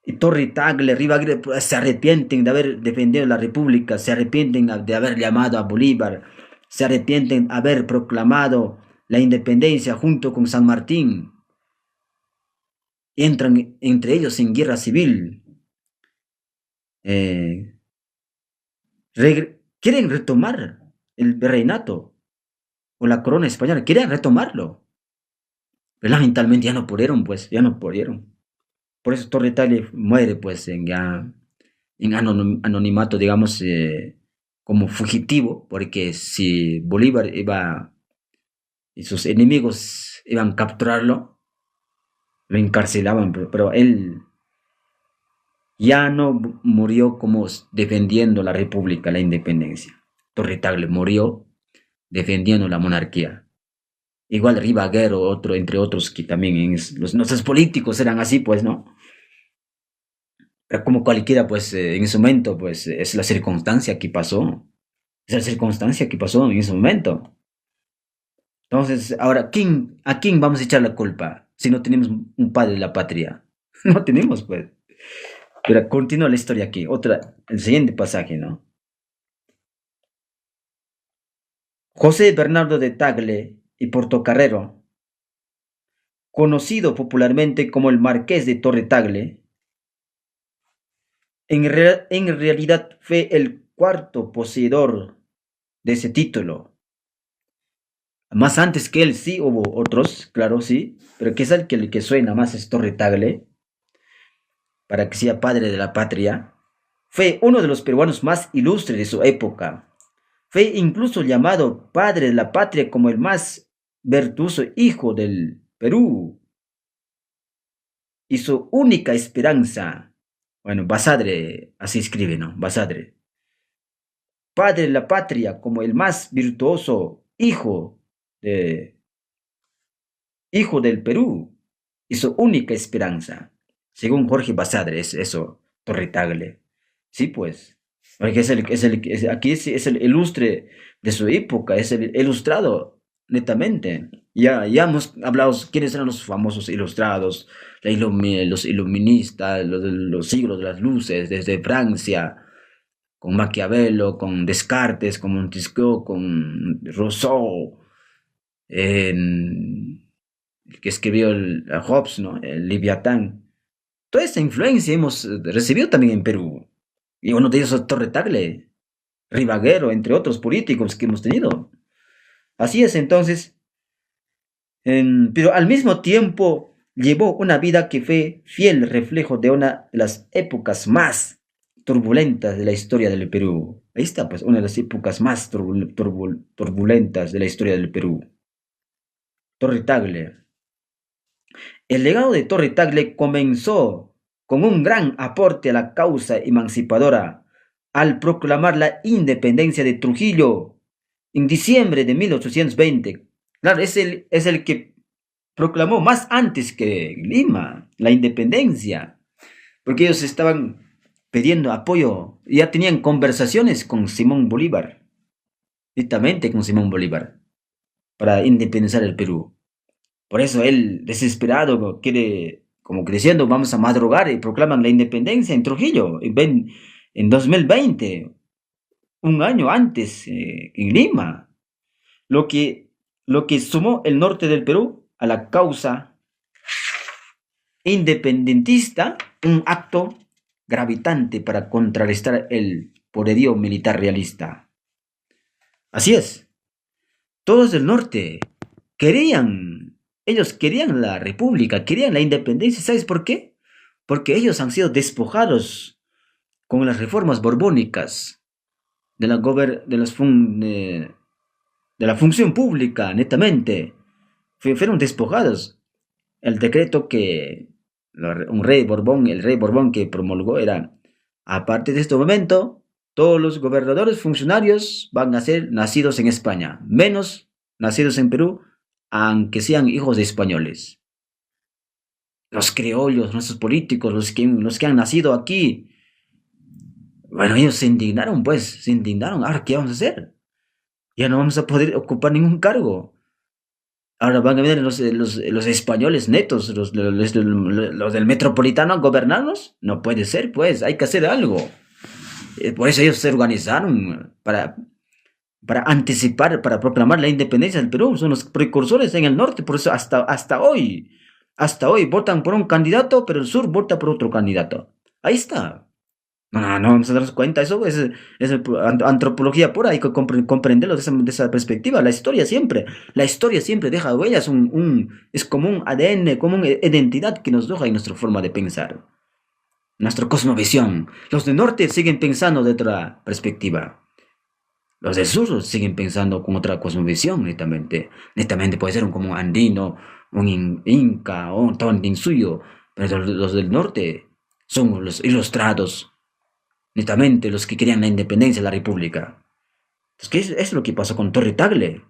S1: Y Torre Tagle, Rivadeneira, pues, se arrepienten de haber defendido la República, se arrepienten de haber llamado a Bolívar, se arrepienten de haber proclamado la independencia junto con San Martín. Entran entre ellos en guerra civil. Quieren retomar el virreinato o la corona española, quieren retomarlo. Pero lamentablemente ya no pudieron, pues, ya no pudieron. Por eso Torre Tagle muere, pues, en anonimato, digamos, como fugitivo, porque si Bolívar iba y sus enemigos iban a capturarlo, lo encarcelaban, pero él ya no murió como defendiendo la república, la independencia. Torre Tagle murió defendiendo la monarquía. Igual Rivaguero, otro, entre otros que también nuestros políticos eran así, pues, ¿no? Pero como cualquiera, pues, en ese momento, pues, es la circunstancia que pasó. Es la circunstancia que pasó en ese momento. Entonces, ahora, ¿a quién vamos a echar la culpa si no tenemos un padre de la patria? No tenemos, pues. Pero continúa la historia aquí. El siguiente pasaje, ¿no? José Bernardo de Tagle y Portocarrero, conocido popularmente como el Marqués de Torre Tagle, en realidad fue el cuarto poseedor de ese título. Más antes que él sí hubo otros, claro, sí, pero que es el que suena más es Torre Tagle, para que sea padre de la patria. Fue uno de los peruanos más ilustres de su época. Fue incluso llamado padre de la patria como el más virtuoso hijo del Perú. Y su única esperanza, bueno, Basadre, así escribe, ¿no? Basadre. Padre de la patria como el más virtuoso hijo del Perú. Y su única esperanza. Según Jorge Basadre, es eso, Torre Tagle. Sí, pues. Porque aquí es el ilustre de su época, es el ilustrado, netamente. Ya hemos hablado quiénes eran los famosos ilustrados, los iluministas, los siglos de las luces, desde Francia, con Maquiavelo, con Descartes, con Montesquieu, con Rousseau, el que escribió a Hobbes, ¿no? El Leviatán. Toda esa influencia hemos recibido también en Perú. Y uno de ellos es Torre Tagle, Rivaguero, entre otros políticos que hemos tenido. Así es entonces, pero al mismo tiempo llevó una vida que fue fiel reflejo de una de las épocas más turbulentas de la historia del Perú. Ahí está, pues, una de las épocas más turbulentas de la historia del Perú. Torre Tagle. El legado de Torre Tagle comenzó con un gran aporte a la causa emancipadora al proclamar la independencia de Trujillo en diciembre de 1820. Claro, es el que proclamó más antes que Lima la independencia, porque ellos estaban pidiendo apoyo, ya tenían conversaciones con Simón Bolívar, directamente con Simón Bolívar, para independizar el Perú. Por eso él, desesperado, quiere, como que diciendo, vamos a madrugar y proclaman la independencia en Trujillo, en 2020, un año antes, en Lima, lo que, lo que sumó el norte del Perú a la causa independentista, un acto gravitante para contrarrestar el poderío militar realista. Así es, todos del norte ellos querían la república, querían la independencia. ¿Sabes por qué? Porque ellos han sido despojados con las reformas borbónicas de de la función pública, netamente. Fueron despojados. El decreto que el rey Borbón que promulgó era, a partir de este momento, todos los gobernadores funcionarios van a ser nacidos en España, menos nacidos en Perú, aunque sean hijos de españoles. Los criollos, nuestros políticos, los que han nacido aquí, bueno, ellos se indignaron, pues, se indignaron. Ahora, ¿qué vamos a hacer? Ya no vamos a poder ocupar ningún cargo. Ahora van a venir los españoles netos, los del metropolitano a gobernarnos. No puede ser, pues, hay que hacer algo. Por eso ellos se organizaron para anticipar, para proclamar la independencia del Perú. Son los precursores en el norte, por eso hasta hoy votan por un candidato, pero el sur vota por otro candidato. Ahí está. No vamos a darnos cuenta, eso es antropología pura, hay que comprenderlo de esa perspectiva. La historia siempre deja huellas, es como un ADN, como una identidad que nos deja en nuestra forma de pensar, nuestra cosmovisión. Los del norte siguen pensando de otra perspectiva, los del sur siguen pensando con otra cosmovisión, netamente puede ser como un andino, un inca o un tontinsuyo, pero los del norte son los ilustrados, netamente los que querían la independencia de la república. Entonces, ¿qué es lo que pasó con Torre Tagle?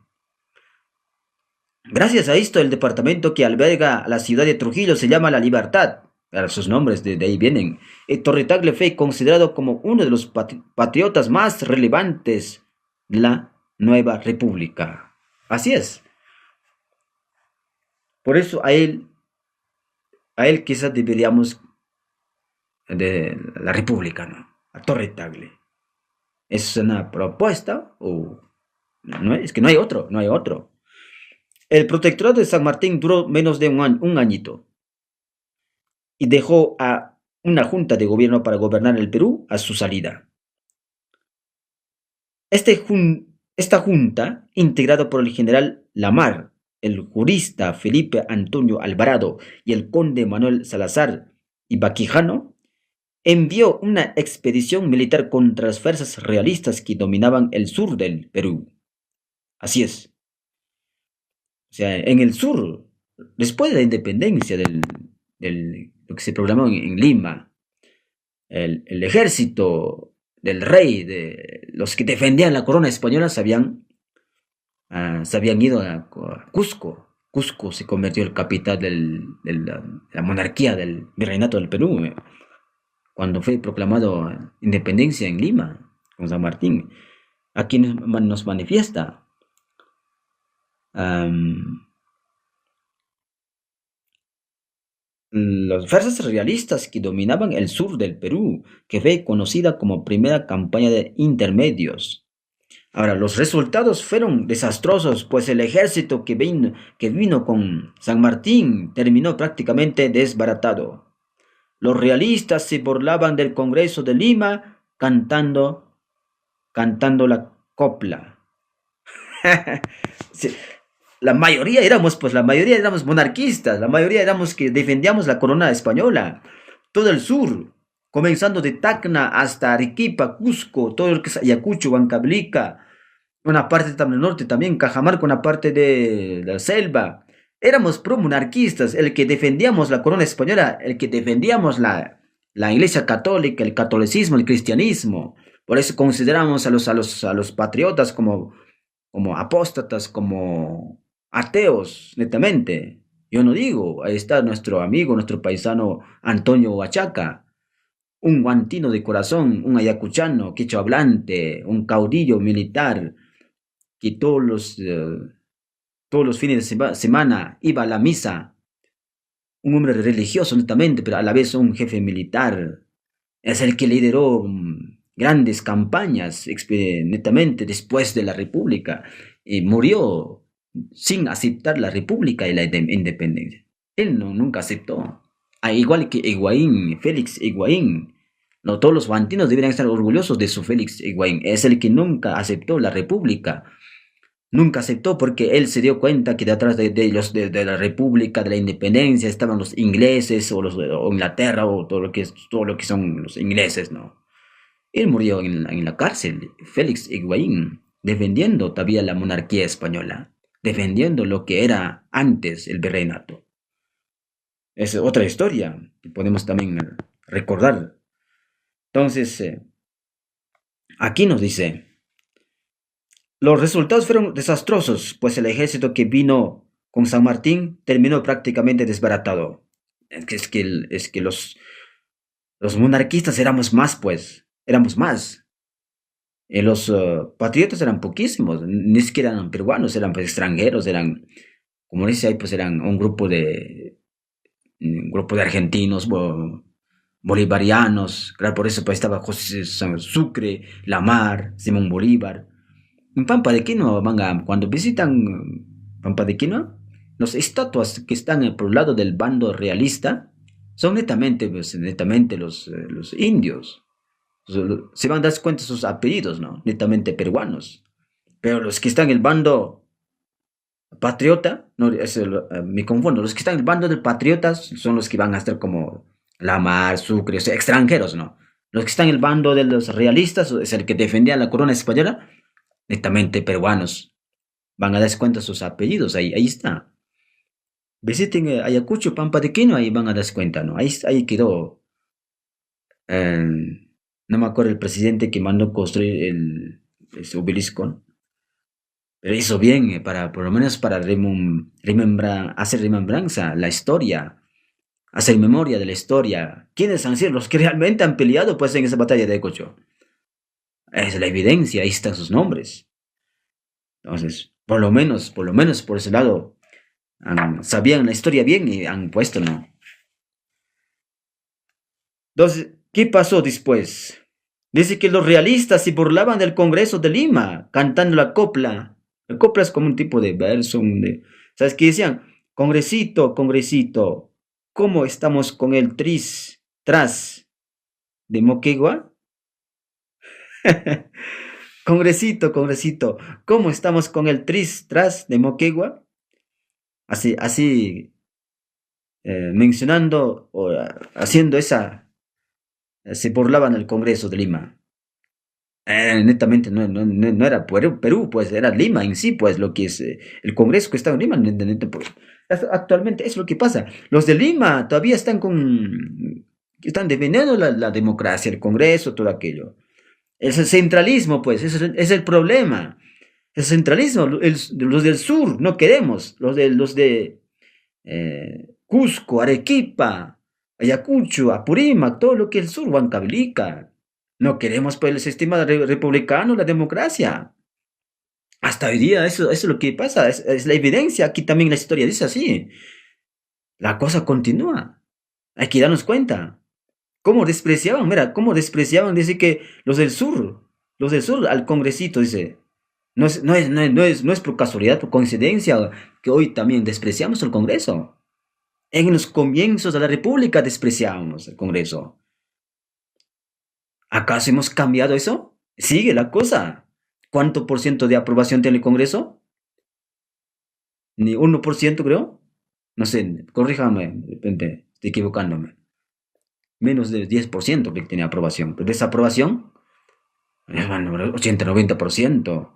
S1: Gracias a esto, el departamento que alberga la ciudad de Trujillo se llama La Libertad. Claro, sus nombres de ahí vienen. Torre Tagle fue considerado como uno de los patriotas más relevantes de la nueva república. Así es. Por eso a él quizás deberíamos de la república, ¿no? A Torre Tagle. ¿Es una propuesta o no? Es que no hay otro, no hay otro. El protectorado de San Martín duró menos de un añito y dejó a una junta de gobierno para gobernar el Perú a su salida. Esta junta, integrada por el general Lamar, el jurista Felipe Antonio Alvarado y el conde Manuel Salazar y Baquijano, envió una expedición militar contra las fuerzas realistas que dominaban el sur del Perú. Así es. O sea, en el sur, después de la independencia lo que se proclamó en Lima, el ejército del rey, de los que defendían la corona española, se habían ido a Cusco. Cusco se convirtió en capital de la monarquía del virreinato del Perú, cuando fue proclamado independencia en Lima. con San Martín. Aquí nos manifiesta. Los fuerzas realistas que dominaban el sur del Perú, que fue conocida como primera campaña de intermedios. Ahora, los resultados fueron desastrosos, pues el ejército que vino con San Martín terminó prácticamente desbaratado. Los realistas se burlaban del Congreso de Lima cantando la copla. Sí, la mayoría éramos monarquistas, la mayoría éramos que defendíamos la corona española. Todo el sur, comenzando de Tacna hasta Arequipa, Cusco, todo lo que es Ayacucho, Huancavelica, una parte del norte también, Cajamarca, una parte de la selva. Éramos pro-monarquistas, el que defendíamos la corona española, el que defendíamos la iglesia católica, el catolicismo, el cristianismo. Por eso consideramos a los patriotas como apóstatas, como ateos, netamente. Yo no digo, ahí está nuestro amigo, nuestro paisano Antonio Huachaca, un guantino de corazón, un ayacuchano, quechua hablante, un caudillo militar, que todos los fines de semana iba a la misa, un hombre religioso netamente, pero a la vez un jefe militar, es el que lideró grandes campañas netamente después de la República, y murió sin aceptar la República y la independencia. Él nunca aceptó. Igual que Higuaín, Félix Higuaín. No, todos los guantinos deberían estar orgullosos de su Félix Higuaín. Es el que nunca aceptó la República. Nunca aceptó porque él se dio cuenta que detrás de la República, de la Independencia, estaban los ingleses o Inglaterra o todo lo que son los ingleses, ¿no? Él murió en la cárcel, Félix Higuaín, defendiendo todavía la monarquía española, defendiendo lo que era antes el virreinato. Es otra historia que podemos también recordar. Entonces, aquí nos dice, los resultados fueron desastrosos, pues el ejército que vino con San Martín terminó prácticamente desbaratado. Es que los monarquistas éramos más, pues, éramos más. Los patriotas eran poquísimos, ni siquiera eran peruanos, eran pues, extranjeros, eran, como dice ahí, pues eran un grupo de argentinos, bolivarianos, claro, por eso pues estaba José Sucre, Lamar, Simón Bolívar. En Pampa de Quino, cuando visitan Pampa de Quino, las estatuas que están por el lado del bando realista son netamente, pues, netamente los indios. Se van a dar cuenta de sus apellidos, ¿no? Netamente peruanos. Pero los que están en el bando patriota, no, me confundo, los que están en el bando de patriotas son los que van a estar como Lamar, Sucre, o sea, extranjeros, ¿no? Los que están en el bando de los realistas, es el que defendía la corona española, netamente peruanos. Van a darse cuenta sus apellidos, ahí está. Visiten Ayacucho, Pampa de Quino, ahí van a darse cuenta, ¿no? Ahí quedó. No me acuerdo el presidente que mandó construir ese obelisco, ¿no? Pero hizo bien, por lo menos para hacer remembranza, la historia, hacer memoria de la historia. ¿Quiénes han sido los que realmente han peleado pues en esa batalla de Ayacucho? Es la evidencia, ahí están sus nombres. Entonces, por lo menos por ese lado, sabían la historia bien y han puesto, ¿no? Entonces, ¿qué pasó después? Dice que los realistas se burlaban del Congreso de Lima, cantando la copla. La copla es como un tipo de verso, ¿sabes qué decían? Congresito, congresito, ¿cómo estamos con el tras de Moquegua? Congresito, congresito, ¿cómo estamos con el tras de Moquegua? Así mencionando o haciendo se burlaban del Congreso de Lima. Netamente no era Perú, pues era Lima en sí, pues lo que es el Congreso que está en Lima. Actualmente es lo que pasa. Los de Lima todavía están defendiendo la democracia, el Congreso, todo aquello. Es el centralismo, pues, es el problema. El centralismo, los del sur no queremos, los de Cusco, Arequipa, Ayacucho, Apurímac, todo lo que es el sur, Huancavelica, No queremos pues el sistema republicano, la democracia. Hasta hoy día eso es lo que pasa, es la evidencia. Aquí también la historia dice así. La cosa continúa. Hay que darnos cuenta. ¿Cómo despreciaban? Mira, cómo despreciaban. Dice que los del sur al congresito, dice. No es por casualidad, por coincidencia, que hoy también despreciamos el Congreso. En los comienzos de la República despreciábamos el Congreso. ¿Acaso hemos cambiado eso? Sigue la cosa. ¿Cuánto por ciento de aprobación tiene el Congreso? Ni 1% creo. No sé, corríjame, de repente estoy equivocándome. Menos del 10% que tiene aprobación. Pero desaprobación, 80-90%.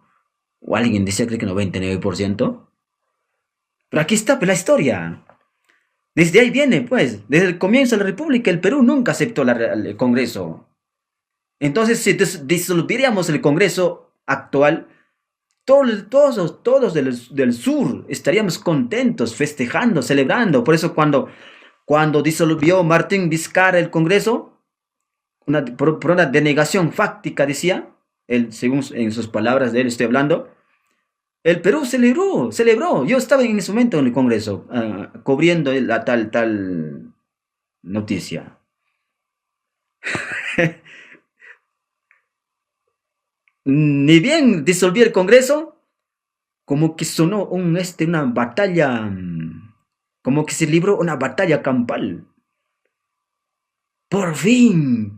S1: O alguien dice cree que 99%. Pero aquí está pues, la historia. Desde ahí viene, pues. Desde el comienzo de la República, el Perú nunca aceptó el Congreso. Entonces, si disolviéramos el Congreso actual, todos del sur estaríamos contentos, festejando, celebrando. Por eso cuando disolvió Martín Vizcarra el Congreso, por una denegación fáctica, decía, él, según en sus palabras de él estoy hablando, el Perú celebró. Yo estaba en ese momento en el Congreso, cubriendo la tal noticia. Ni bien disolvió el Congreso, como que sonó una batalla, como que se libró una batalla campal. Por fin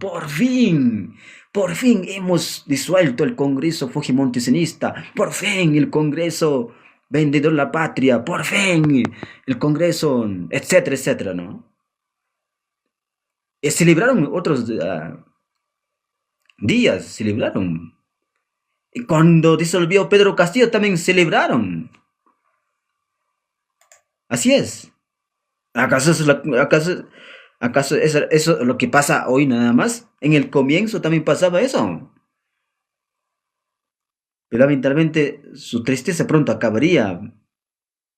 S1: hemos disuelto el Congreso Fujimontesinista, por fin el Congreso vendedor de la patria, por fin el Congreso, etcétera, etcétera, ¿no? Se libraron otros días, se libraron. Y cuando disolvió Pedro Castillo también celebraron. Así es. ¿Acaso eso es lo que pasa hoy nada más? En el comienzo también pasaba eso. Pero lamentablemente su tristeza pronto acabaría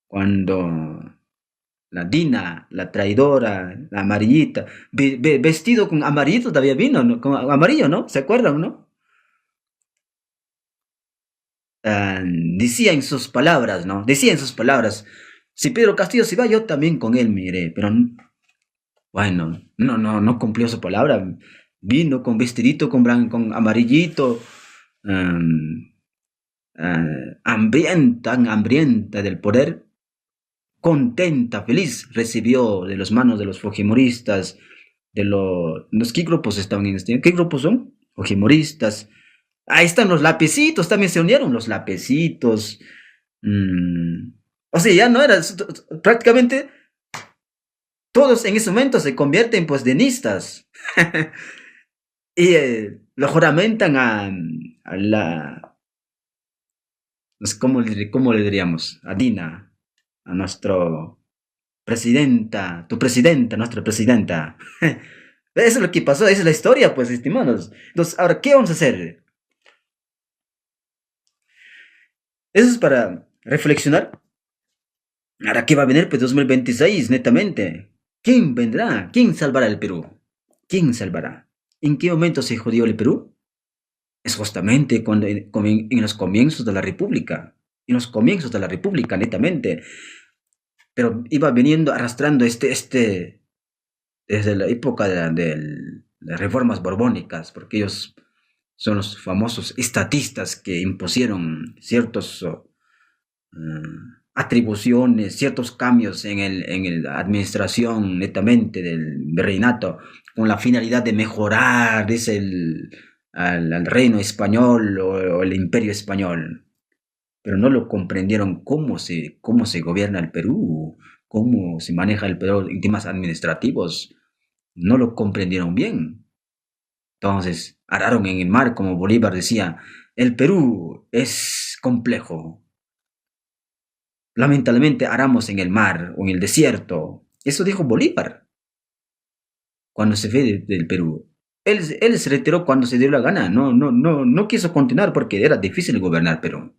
S1: cuando la Dina, la traidora, la amarillita, vestido con amarillo todavía vino, ¿no? Con amarillo, ¿no? ¿Se acuerdan, no? Decía en sus palabras, ¿no? Decía en sus palabras, si Pedro Castillo se va, yo también con él me iré, pero bueno, no cumplió su palabra. Vino con vestidito, con amarillito, um, hambrienta del poder, contenta, feliz, recibió de las manos de los fujimoristas, ¿qué grupos estaban en este? ¿Qué grupos son? Fujimoristas. Ahí están los lapecitos, también se unieron los lapecitos. O sea, ya no era, prácticamente todos en ese momento se convierten pues denistas. Y lo juramentan a la, no sé, ¿cómo le diríamos? A Dina, a nuestro nuestra presidenta. Eso es lo que pasó, esa es la historia, pues, estimados. Entonces, ahora, ¿qué vamos a hacer? Eso es para reflexionar. Ahora, ¿qué va a venir? Pues 2026, netamente. ¿Quién vendrá? ¿Quién salvará el Perú? ¿Quién salvará? ¿En qué momento se jodió el Perú? Es justamente cuando en los comienzos de la República. En los comienzos de la República, netamente. Pero iba viniendo arrastrando desde la época de las reformas borbónicas, porque ellos son los famosos estatistas que impusieron ciertos atribuciones, ciertos cambios en la administración netamente del virreinato, con la finalidad de mejorar, dice al reino español o el imperio español. Pero no lo comprendieron cómo se gobierna el Perú, cómo se maneja el Perú en temas administrativos. No lo comprendieron bien. Entonces, araron en el mar, como Bolívar decía, el Perú es complejo. Lamentablemente aramos en el mar o en el desierto. Eso dijo Bolívar cuando se fue del Perú. Él se retiró cuando se dio la gana. No quiso continuar porque era difícil gobernar Perú.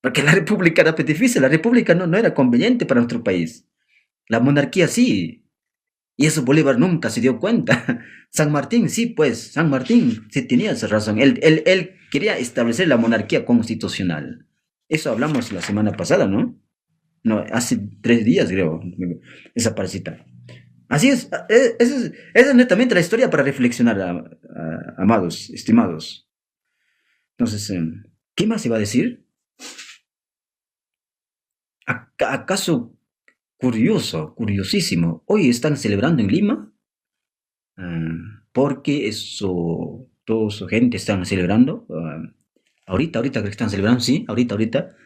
S1: Porque la república era difícil. La república no era conveniente para nuestro país. La monarquía sí. Y eso Bolívar nunca se dio cuenta. San Martín, sí, pues, San Martín sí tenía esa razón. Él quería establecer la monarquía constitucional. Eso hablamos la semana pasada, ¿no? No, hace 3 días, creo, esa parcita. Así es, esa es netamente la historia para reflexionar, amados, estimados. Entonces, ¿qué más iba a decir? ¿Acaso curioso, curiosísimo? Hoy están celebrando en Lima, porque eso, toda su gente están celebrando. Ahorita creo que están celebrando, sí, ahorita,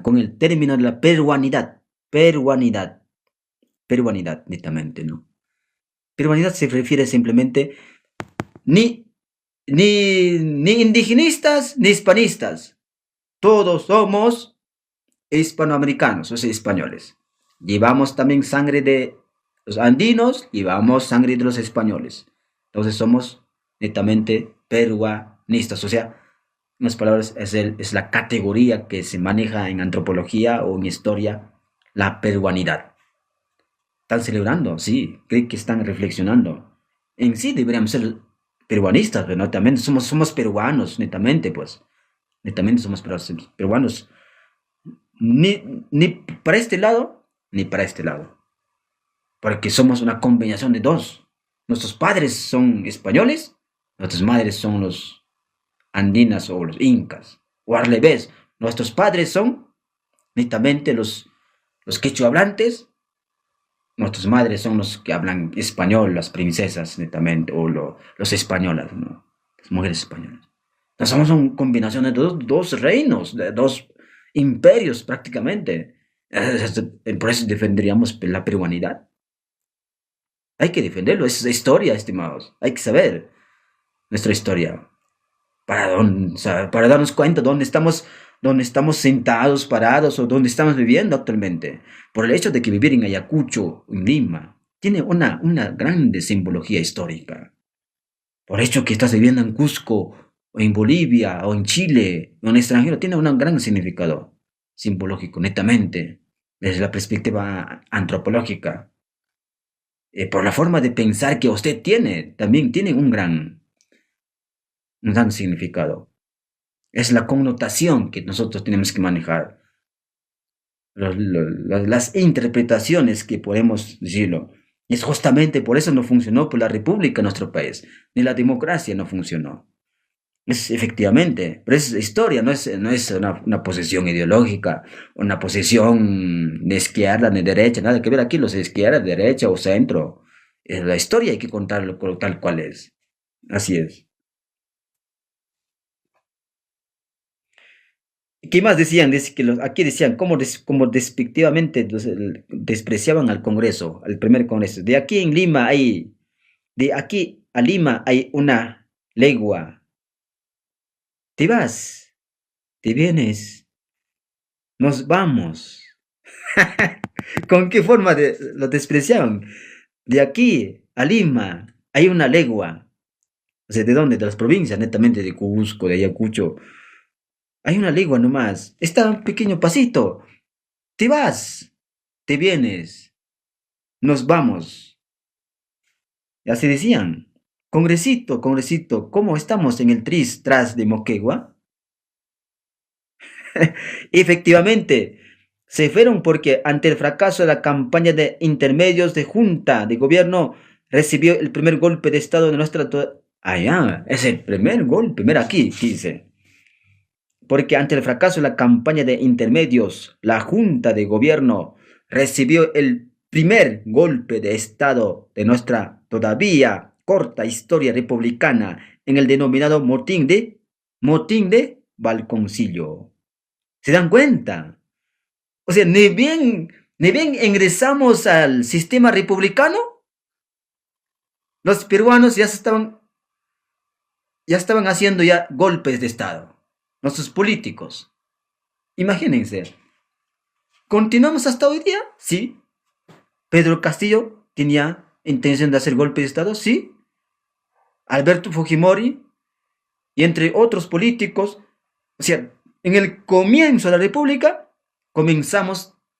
S1: con el término de la peruanidad, netamente, ¿no? Peruanidad se refiere simplemente ni, ni indigenistas ni hispanistas. Todos somos hispanoamericanos, o sea, españoles. Llevamos también sangre de los andinos, llevamos sangre de los españoles. Entonces somos netamente peruanistas, o sea, en las palabras es la categoría que se maneja en antropología o en historia, la peruanidad. Están celebrando, sí, creo que están reflexionando. En sí deberíamos ser peruanistas, pero netamente somos peruanos, netamente, pues. Netamente somos peruanos. Ni para este lado, ni para este lado. Porque somos una combinación de dos. Nuestros padres son españoles, nuestras madres son los andinas o los incas. O al revés, nuestros padres son netamente los quechua hablantes, nuestras madres son los que hablan español, las princesas netamente, o los españolas, ¿no? Las mujeres españolas. Entonces somos una combinación de dos reinos, de dos imperios prácticamente. Por eso defenderíamos la peruanidad. Hay que defenderlo, es historia, estimados. Hay que saber nuestra historia para darnos cuenta dónde estamos sentados, parados o dónde estamos viviendo actualmente. Por el hecho de que vivir en Ayacucho, en Lima, tiene una grande simbología histórica. Por el hecho que estás viviendo en Cusco, o en Bolivia, o en Chile, o en el extranjero, tiene un gran significado simbológico, netamente, desde la perspectiva antropológica. Por la forma de pensar que usted tiene, también tiene un gran significado. Es la connotación que nosotros tenemos que manejar, las interpretaciones que podemos decirlo. Es justamente por eso no funcionó por la república en nuestro país, ni la democracia no funcionó. Es efectivamente, pero es historia, no es una posición ideológica, una posición de izquierda ni derecha, nada que ver aquí, los de izquierda, derecha o centro. La historia hay que contarlo tal cual es. Así es. ¿Qué más decían? Aquí decían cómo despectivamente despreciaban al Congreso, al primer Congreso. De aquí a Lima hay una legua. Te vas, te vienes, nos vamos. ¿Con qué forma lo despreciaban? De aquí a Lima hay una legua. O sea, ¿de dónde? De las provincias, netamente de Cusco, de Ayacucho. Hay una legua nomás. Está un pequeño pasito. Te vas, te vienes, nos vamos. Y así decían. Congresito, congresito, ¿cómo estamos en el tras de Moquegua? Efectivamente, se fueron porque ante el fracaso de la campaña de intermedios de junta de gobierno recibió el primer golpe de estado de nuestra... Allá, es el primer golpe, mira aquí, dice. Porque ante el fracaso de la campaña de intermedios, la junta de gobierno recibió el primer golpe de estado de nuestra todavía corta historia republicana en el denominado motín de Balconcillo. ¿Se dan cuenta? O sea, ni bien ingresamos al sistema republicano, los peruanos ya estaban haciendo ya golpes de Estado. Nuestros políticos. Imagínense. ¿Continuamos hasta hoy día? Sí. Pedro Castillo tenía intención de hacer golpe de Estado, sí. Alberto Fujimori y entre otros políticos. O sea, en el comienzo de la República,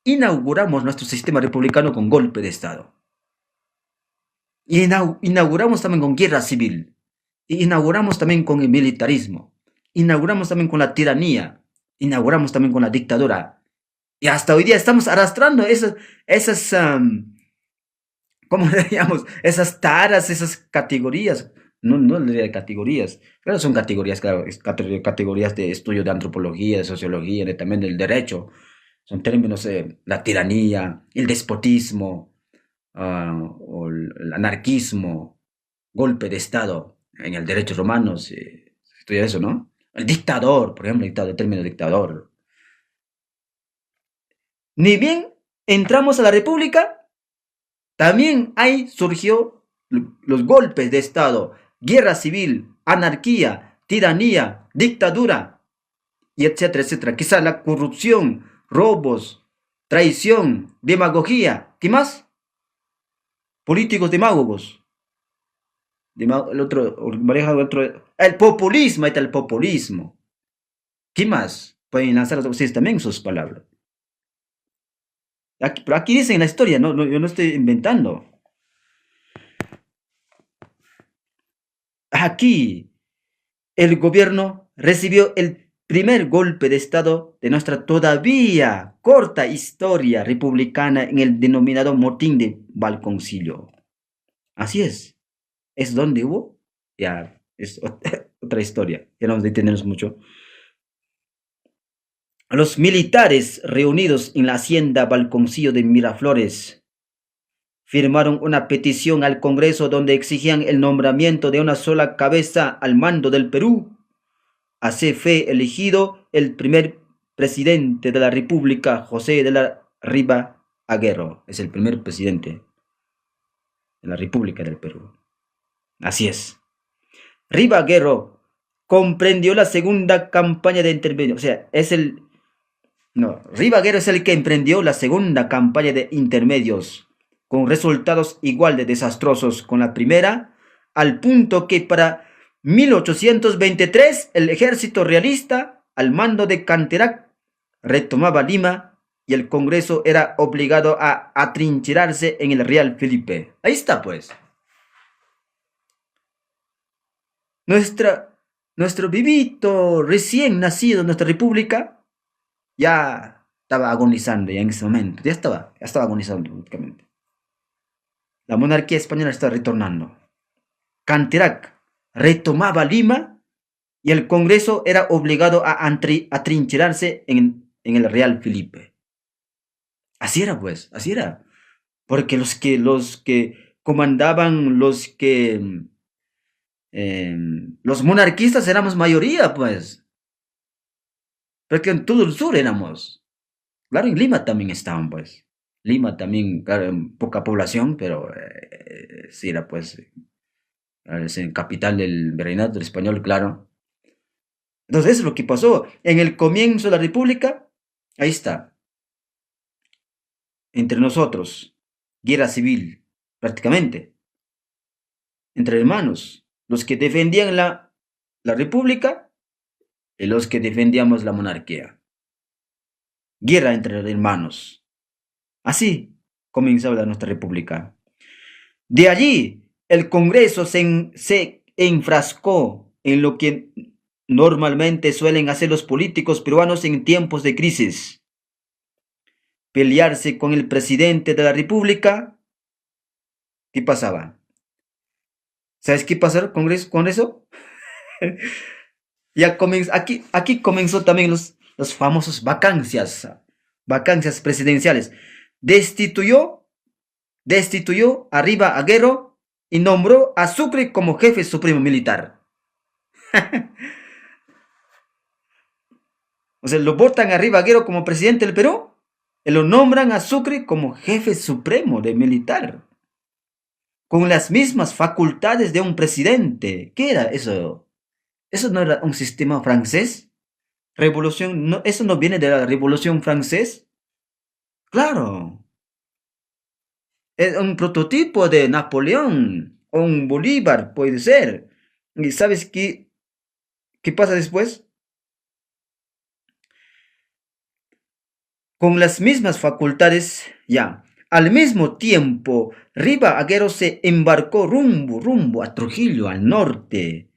S1: inauguramos nuestro sistema republicano con golpe de Estado.
S2: Inauguramos también con guerra civil. Inauguramos también con el militarismo. Inauguramos también con la tiranía. Inauguramos también con la dictadura. Y hasta hoy día estamos arrastrando ¿cómo le llamamos? Esas taras, esas categorías. No le diría categorías. Claro, son categorías, claro, categorías de estudio de antropología, de sociología, también del derecho. Son términos, la tiranía, el despotismo, o el anarquismo, golpe de Estado en el derecho romano, se estudia eso, ¿no? El dictador, por ejemplo, el término dictador. Ni bien entramos a la República, también ahí surgió los golpes de Estado, guerra civil, anarquía, tiranía, dictadura, y etcétera, etcétera. Quizá la corrupción, robos, traición, demagogía. ¿Qué más? Políticos demagogos. El otro, el populismo, ahí está el populismo. ¿Qué más? Pueden lanzar ustedes también sus palabras. Pero aquí dice en la historia, yo no estoy inventando. Aquí el gobierno recibió el primer golpe de Estado de nuestra todavía corta historia republicana en el denominado motín de Balconcillo. Así es donde hubo, ya es otra historia, ya no nos detenemos mucho. Los militares reunidos en la hacienda Balconcillo de Miraflores firmaron una petición al Congreso donde exigían el nombramiento de una sola cabeza al mando del Perú. Así fue elegido el primer presidente de la República, José de la Riva Agüero. Es el primer presidente de la República del Perú. Así es. Riva Agüero comprendió la segunda campaña de intervención. O sea, Riva Agüero es el que emprendió la segunda campaña de intermedios, con resultados igual de desastrosos con la primera, al punto que para 1823 el ejército realista, al mando de Canterac, retomaba Lima y el Congreso era obligado a atrincherarse en el Real Felipe. Ahí está, pues. Nuestro vivito recién nacido, nuestra república, ya estaba agonizando ya en ese momento, ya estaba agonizando prácticamente. La monarquía española estaba retornando. Canterac retomaba Lima y el Congreso era obligado a atrincherarse en el Real Felipe. Así era, pues, así era. Porque los que comandaban, los monarquistas éramos mayoría, pues. Porque en todo el sur éramos. Claro, en Lima también estaban, pues. Lima también, claro, poca población, pero sí era, pues, capital del virreinato español, claro. Entonces, eso es lo que pasó. En el comienzo de la República, ahí está. Entre nosotros, guerra civil, prácticamente. Entre hermanos, los que defendían la República y los que defendíamos la monarquía. Guerra entre hermanos. Así comenzaba nuestra República. De allí, el Congreso se enfrascó en lo que normalmente suelen hacer los políticos peruanos en tiempos de crisis. Pelearse con el presidente de la República. ¿Qué pasaba? ¿Sabes qué pasó con eso? Aquí comenzó también los famosos vacancias presidenciales. Destituyó a Riva Agüero y nombró a Sucre como jefe supremo militar. O sea, lo votan a Riva Agüero como presidente del Perú y lo nombran a Sucre como jefe supremo de militar, con las mismas facultades de un presidente. ¿Qué era eso? ¿Eso no era un sistema francés? ¿Revolución? No, ¿eso no viene de la Revolución Francesa? Claro. Es un prototipo de Napoleón o un Bolívar, puede ser. ¿Y sabes qué pasa después? Con las mismas facultades, ya. Al mismo tiempo, Riva Agüero se embarcó rumbo a Trujillo, al norte,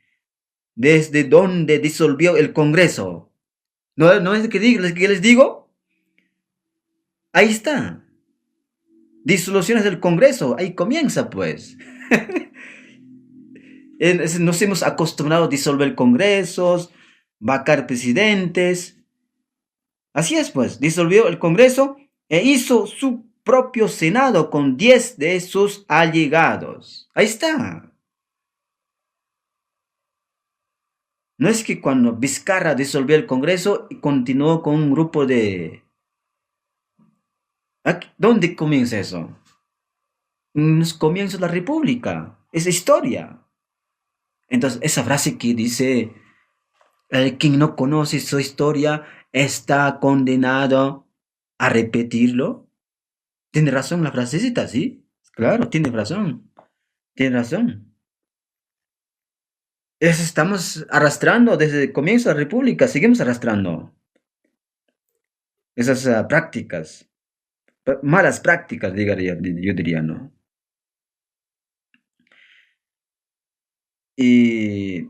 S2: desde donde disolvió el Congreso. ¿No es que les digo? Ahí está. Disoluciones del Congreso, ahí comienza pues. Nos hemos acostumbrado a disolver congresos, vacar presidentes. Así es pues, disolvió el Congreso e hizo su propio Senado con 10 de sus allegados. Ahí está. No es que cuando Vizcarra disolvió el Congreso y continuó con un grupo de... ¿Dónde comienza eso? En los comienzos de la República. Es historia. Entonces, esa frase que dice, quien no conoce su historia está condenado a repetirlo. Tiene razón la frasecita, ¿sí? Claro, tiene razón. Tiene razón. Estamos arrastrando desde el comienzo de la República, seguimos arrastrando esas prácticas, malas prácticas, yo diría, ¿no? Y,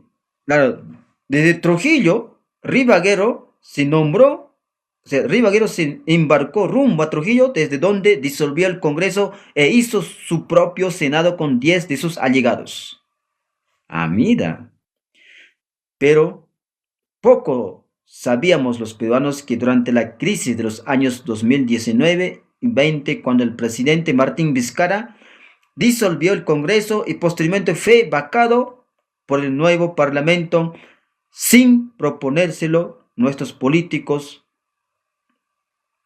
S2: claro, desde Trujillo, Rivaguero se nombró, o sea, Rivaguero se embarcó rumbo a Trujillo, desde donde disolvió el Congreso e hizo su propio Senado con 10 de sus allegados. Ah, mira. Pero poco sabíamos los peruanos que durante la crisis de los años 2019 y 20, cuando el presidente Martín Vizcarra disolvió el Congreso y posteriormente fue vacado por el nuevo Parlamento sin proponérselo, nuestros políticos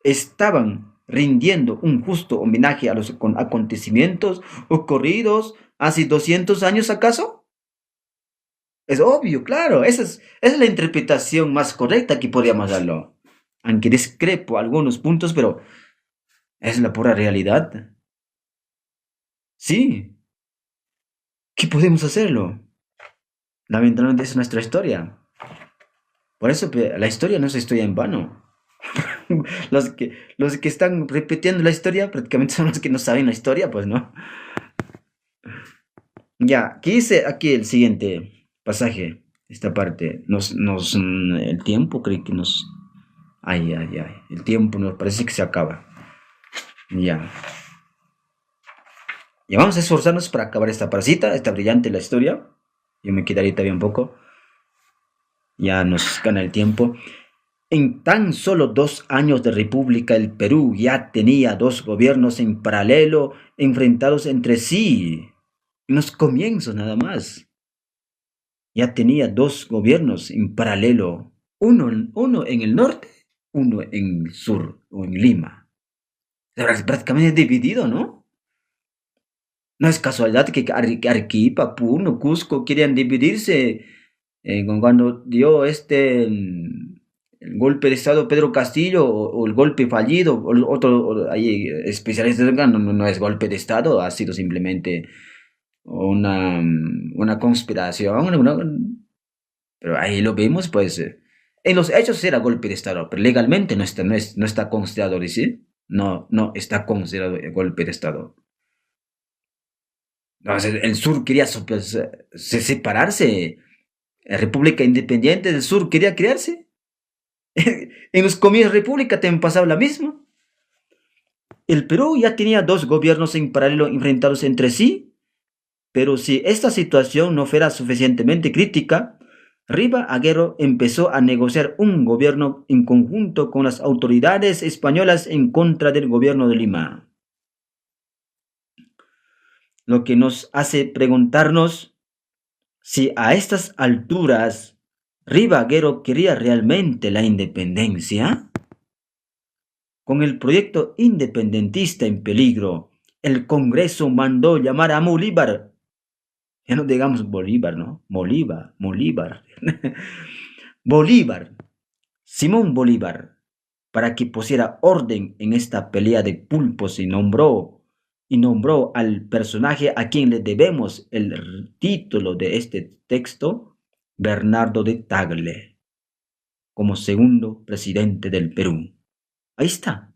S2: estaban rindiendo un justo homenaje a los acontecimientos ocurridos hace 200 años acaso. Es obvio, claro, esa es la interpretación más correcta que podríamos darlo. Aunque discrepo algunos puntos, pero es la pura realidad. Sí, ¿qué podemos hacerlo? Lamentablemente es nuestra historia. Por eso la historia no se estudia en vano. Los que están repitiendo la historia prácticamente son los que no saben la historia, pues no. Ya, ¿qué dice aquí el siguiente pasaje? Esta parte. El tiempo creo que nos... Ay, ay, ay. El tiempo nos parece que se acaba. Ya. Ya vamos a esforzarnos para acabar esta parcita. Está brillante la historia. Yo me quedaría todavía un poco. Ya nos gana el tiempo. En tan solo 2 años de república, el Perú ya tenía 2 gobiernos en paralelo, enfrentados entre sí. En los comienzos nada más. Ya tenía 2 gobiernos en paralelo. Uno en el norte, uno en el sur, o en Lima. Prácticamente dividido, ¿no? No es casualidad que Arequipa, Puno, Cusco querían dividirse cuando dio el golpe de Estado Pedro Castillo o el golpe fallido, hay especialistas digan, no es golpe de Estado, ha sido simplemente una conspiración, pero ahí lo vemos, pues, en los hechos era golpe de Estado, pero legalmente no está considerado, ¿sí? No está considerado golpe de Estado. Entonces, el sur quería separarse, la República Independiente del Sur quería crearse. En los comienzos de República también pasaba la misma. El Perú ya tenía 2 gobiernos en paralelo enfrentados entre sí, pero si esta situación no fuera suficientemente crítica, Riva Agüero empezó a negociar un gobierno en conjunto con las autoridades españolas en contra del gobierno de Lima. Lo que nos hace preguntarnos si a estas alturas Riva Agüero quería realmente la independencia. Con el proyecto independentista en peligro, el Congreso mandó llamar a Bolívar. Ya no digamos Bolívar, ¿no? Bolívar. Bolívar, Simón Bolívar, para que pusiera orden en esta pelea de pulpos y nombró al personaje a quien le debemos el título de este texto, Bernardo de Tagle, como segundo presidente del Perú. Ahí está.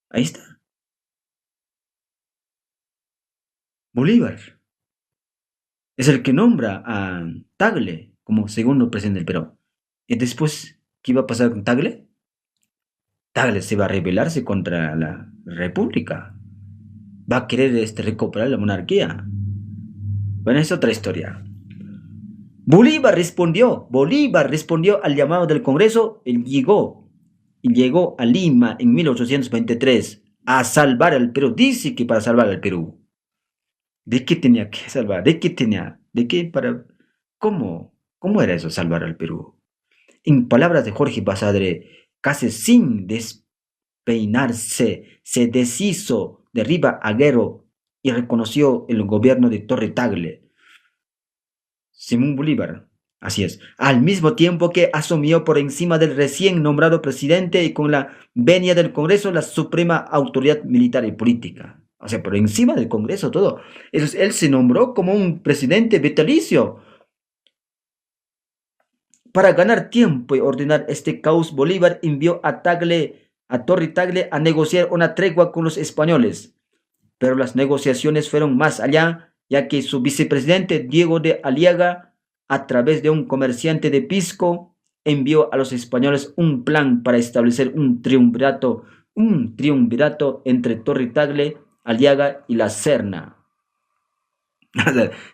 S2: Ahí está. Bolívar es el que nombra a Tagle como segundo presidente del Perú. Y después, ¿qué iba a pasar con Tagle? Tagle se va a rebelarse contra la República. Va a querer recuperar la monarquía. Bueno, es otra historia. Bolívar respondió al llamado del Congreso y llegó a Lima en 1823 a salvar al Perú. Dice que para salvar al Perú. ¿De qué tenía que salvar? ¿De qué tenía? ¿De qué para? ¿Cómo? ¿Cómo era eso, salvar al Perú? En palabras de Jorge Basadre, casi sin despeinarse, se deshizo de Riva Agüero y reconoció el gobierno de Torre Tagle. Simón Bolívar, así es, al mismo tiempo que asumió por encima del recién nombrado presidente y con la venia del Congreso la suprema autoridad militar y política. O sea, por encima del Congreso todo. Él se nombró como un presidente vitalicio. Para ganar tiempo y ordenar este caos, Bolívar envió a Torre Tagle a negociar una tregua con los españoles. Pero las negociaciones fueron más allá, ya que su vicepresidente Diego de Aliaga, a través de un comerciante de Pisco, envió a los españoles un plan para establecer un triunvirato entre Torre Tagle, Aliaga y la Serna.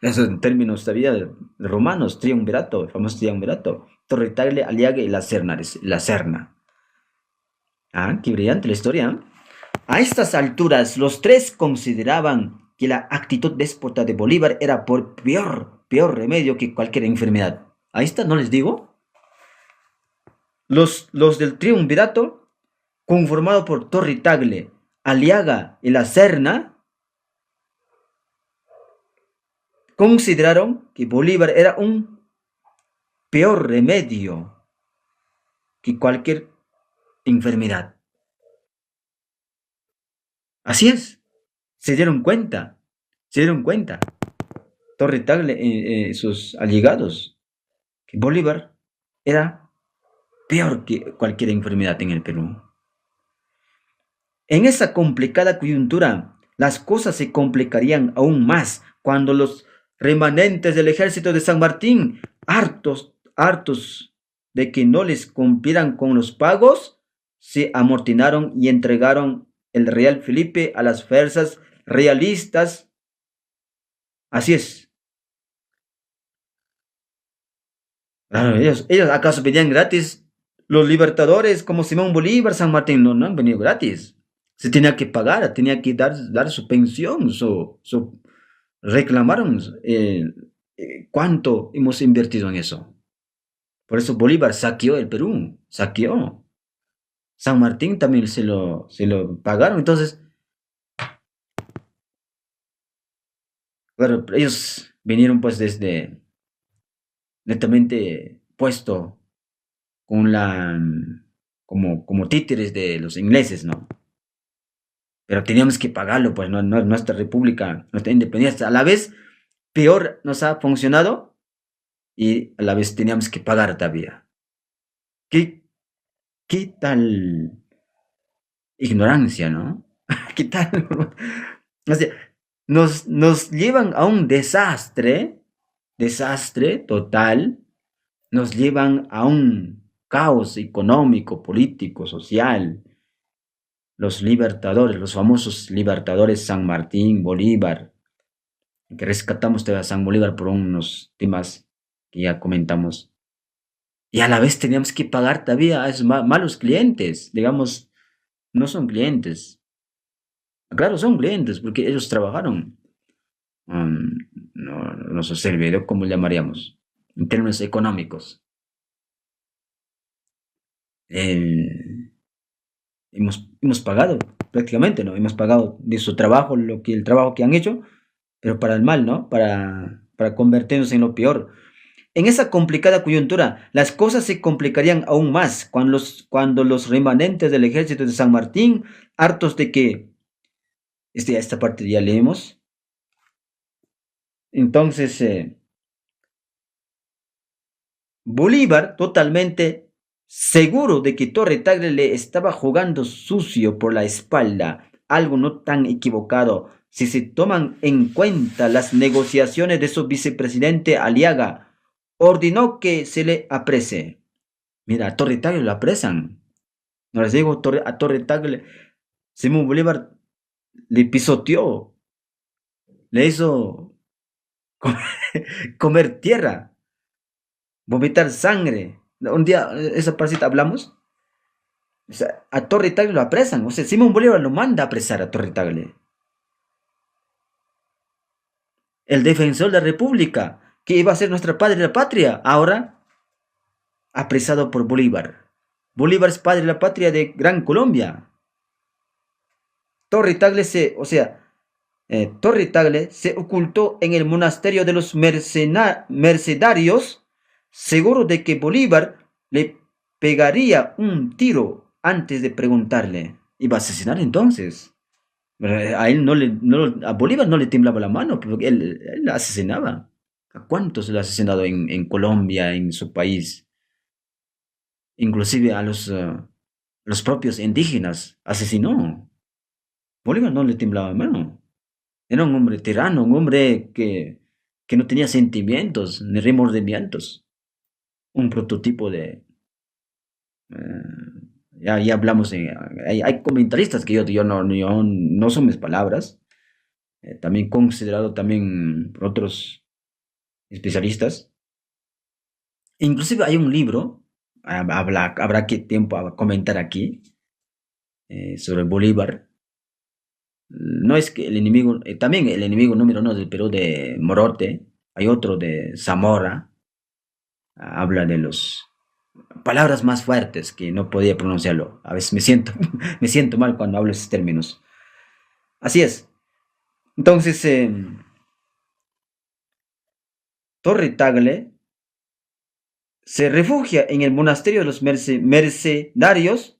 S2: Esos en términos todavía romanos, triunvirato, el famoso triunvirato. Torre Tagle, Aliaga y la Serna. Ah, qué brillante la historia. A estas alturas, los tres consideraban que la actitud déspota de Bolívar era por peor remedio que cualquier enfermedad. Ahí está, ¿no les digo? Los del triunvirato, conformado por Torre Tagle, Aliaga y la Serna, consideraron que Bolívar era un peor remedio que cualquier enfermedad. Así es, se dieron cuenta. Torre Tagle, sus allegados, que Bolívar era peor que cualquier enfermedad en el Perú. En esa complicada coyuntura, las cosas se complicarían aún más cuando los remanentes del ejército de San Martín, hartos de que no les cumplieran con los pagos, se amotinaron y entregaron el Real Felipe a las fuerzas realistas. Así es. Claro, ellos acaso pedían gratis. Los libertadores como Simón Bolívar, San Martín, no han venido gratis. Se tenía que pagar, tenía que dar su pensión, reclamaron cuánto hemos invertido en eso. Por eso Bolívar saqueó el Perú, saqueó. San Martín también se lo pagaron. Entonces, claro, ellos vinieron pues desde netamente puesto con como títeres de los ingleses, ¿no? Pero teníamos que pagarlo, pues, ¿no? Nuestra república, nuestra independencia. A la vez, peor nos ha funcionado y a la vez teníamos que pagar todavía. ¿Qué tal ignorancia, no? ¿Qué tal? O sea, nos llevan a un desastre total, nos llevan a un caos económico, político, social. Los libertadores, los famosos libertadores San Martín, Bolívar, que rescatamos a San Bolívar por unos temas que ya comentamos. Y a la vez teníamos que pagar todavía a esos malos clientes, digamos, no son clientes. Claro, son clientes porque ellos trabajaron. Nos sirvió, como llamaríamos, en términos económicos. Hemos pagado prácticamente, ¿no? Hemos pagado de su trabajo, el trabajo que han hecho, pero para el mal, ¿no? Para convertirnos en lo peor. En esa complicada coyuntura, las cosas se complicarían aún más cuando los remanentes del ejército de San Martín, hartos de que, esta parte ya leemos, entonces Bolívar, totalmente seguro de que Torre Tagle le estaba jugando sucio por la espalda, algo no tan equivocado, si se toman en cuenta las negociaciones de su vicepresidente Aliaga, ordenó que se le aprese. Mira, a Torre Tagle lo apresan. No les digo, a Torre Tagle, Simón Bolívar le pisoteó, le hizo comer tierra, vomitar sangre. Un día, esa parcita hablamos. O sea, a Torre Tagle lo apresan. O sea, Simón Bolívar lo manda a apresar a Torre Tagle. El defensor de la República, que iba a ser nuestra padre de la patria, ahora apresado por Bolívar. Bolívar es padre de la patria de Gran Colombia. Torre Tagle Torre Tagle se ocultó en el monasterio de los mercenarios, seguro de que Bolívar le pegaría un tiro antes de preguntarle. Iba a asesinar entonces. A él a Bolívar no le temblaba la mano, porque él asesinaba. ¿A cuántos le ha asesinado en Colombia, en su país? Inclusive a los propios indígenas asesinó. Bolívar no le temblaba la mano. Era un hombre tirano, un hombre que no tenía sentimientos ni remordimientos. Un prototipo de... ya hablamos, hay comentaristas que yo no son mis palabras, también considerado también por otros especialistas. Inclusive hay un libro, habrá que tiempo a comentar aquí, sobre Bolívar. No es que el enemigo, también el enemigo número uno del Perú de Morote, hay otro de Zamora, habla de los palabras más fuertes que no podía pronunciarlo. A veces me siento mal cuando hablo esos términos. Así es. Entonces, Torre Tagle se refugia en el monasterio de los mercenarios,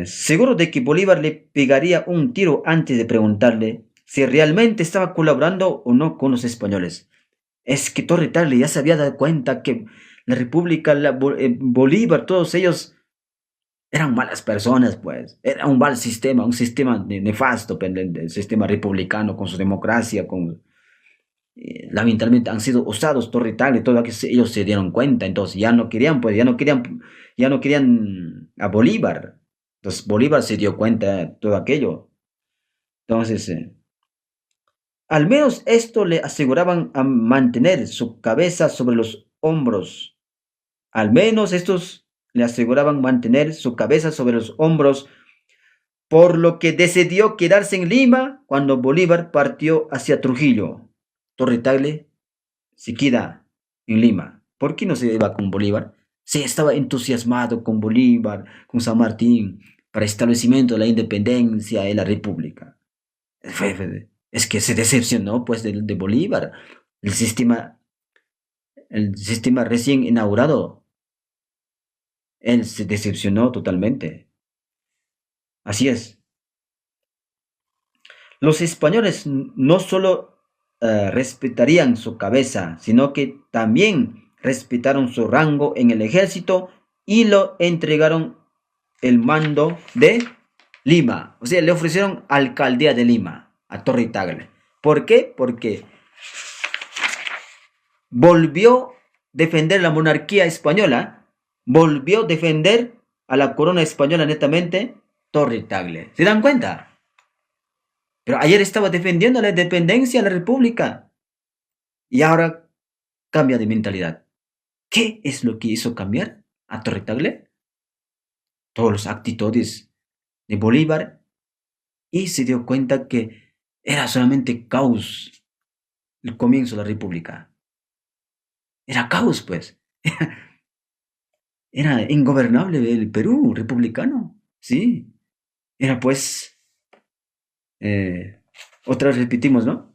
S2: seguro de que Bolívar le pegaría un tiro antes de preguntarle si realmente estaba colaborando o no con los españoles. Es que Torre Tagle ya se había dado cuenta que la República, Bolívar, todos ellos eran malas personas, pues. Era un mal sistema, un sistema nefasto, el sistema republicano con su democracia, lamentablemente han sido usados Torre Tagle, todo que ellos se dieron cuenta, entonces ya no querían, pues, ya no querían a Bolívar. Entonces Bolívar se dio cuenta de todo aquello. Entonces, al menos esto le aseguraban a mantener su cabeza sobre los hombros. Al menos estos le aseguraban mantener su cabeza sobre los hombros, por lo que decidió quedarse en Lima cuando Bolívar partió hacia Trujillo. Torre Tagle se queda en Lima. ¿Por qué no se iba con Bolívar? Se estaba entusiasmado con Bolívar, con San Martín, para el establecimiento de la independencia y la república. Es que se decepcionó, pues, de Bolívar. El sistema recién inaugurado, él se decepcionó totalmente. Así es. Los españoles no solo respetarían su cabeza, sino que también respetaron su rango en el ejército y lo entregaron el mando de Lima. O sea, le ofrecieron alcaldía de Lima a Torre Tagle. ¿Por qué? Porque volvió a defender la monarquía española, volvió a defender a la corona española netamente, Torre Tagle. ¿Se dan cuenta? Pero ayer estaba defendiendo la independencia de la república y ahora cambia de mentalidad. ¿Qué es lo que hizo cambiar a Torre Tagle? Todas las actitudes de Bolívar, y se dio cuenta que era solamente caos el comienzo de la república. Era caos, pues. Era ingobernable el Perú republicano, sí. Era pues, otra vez repetimos, ¿no?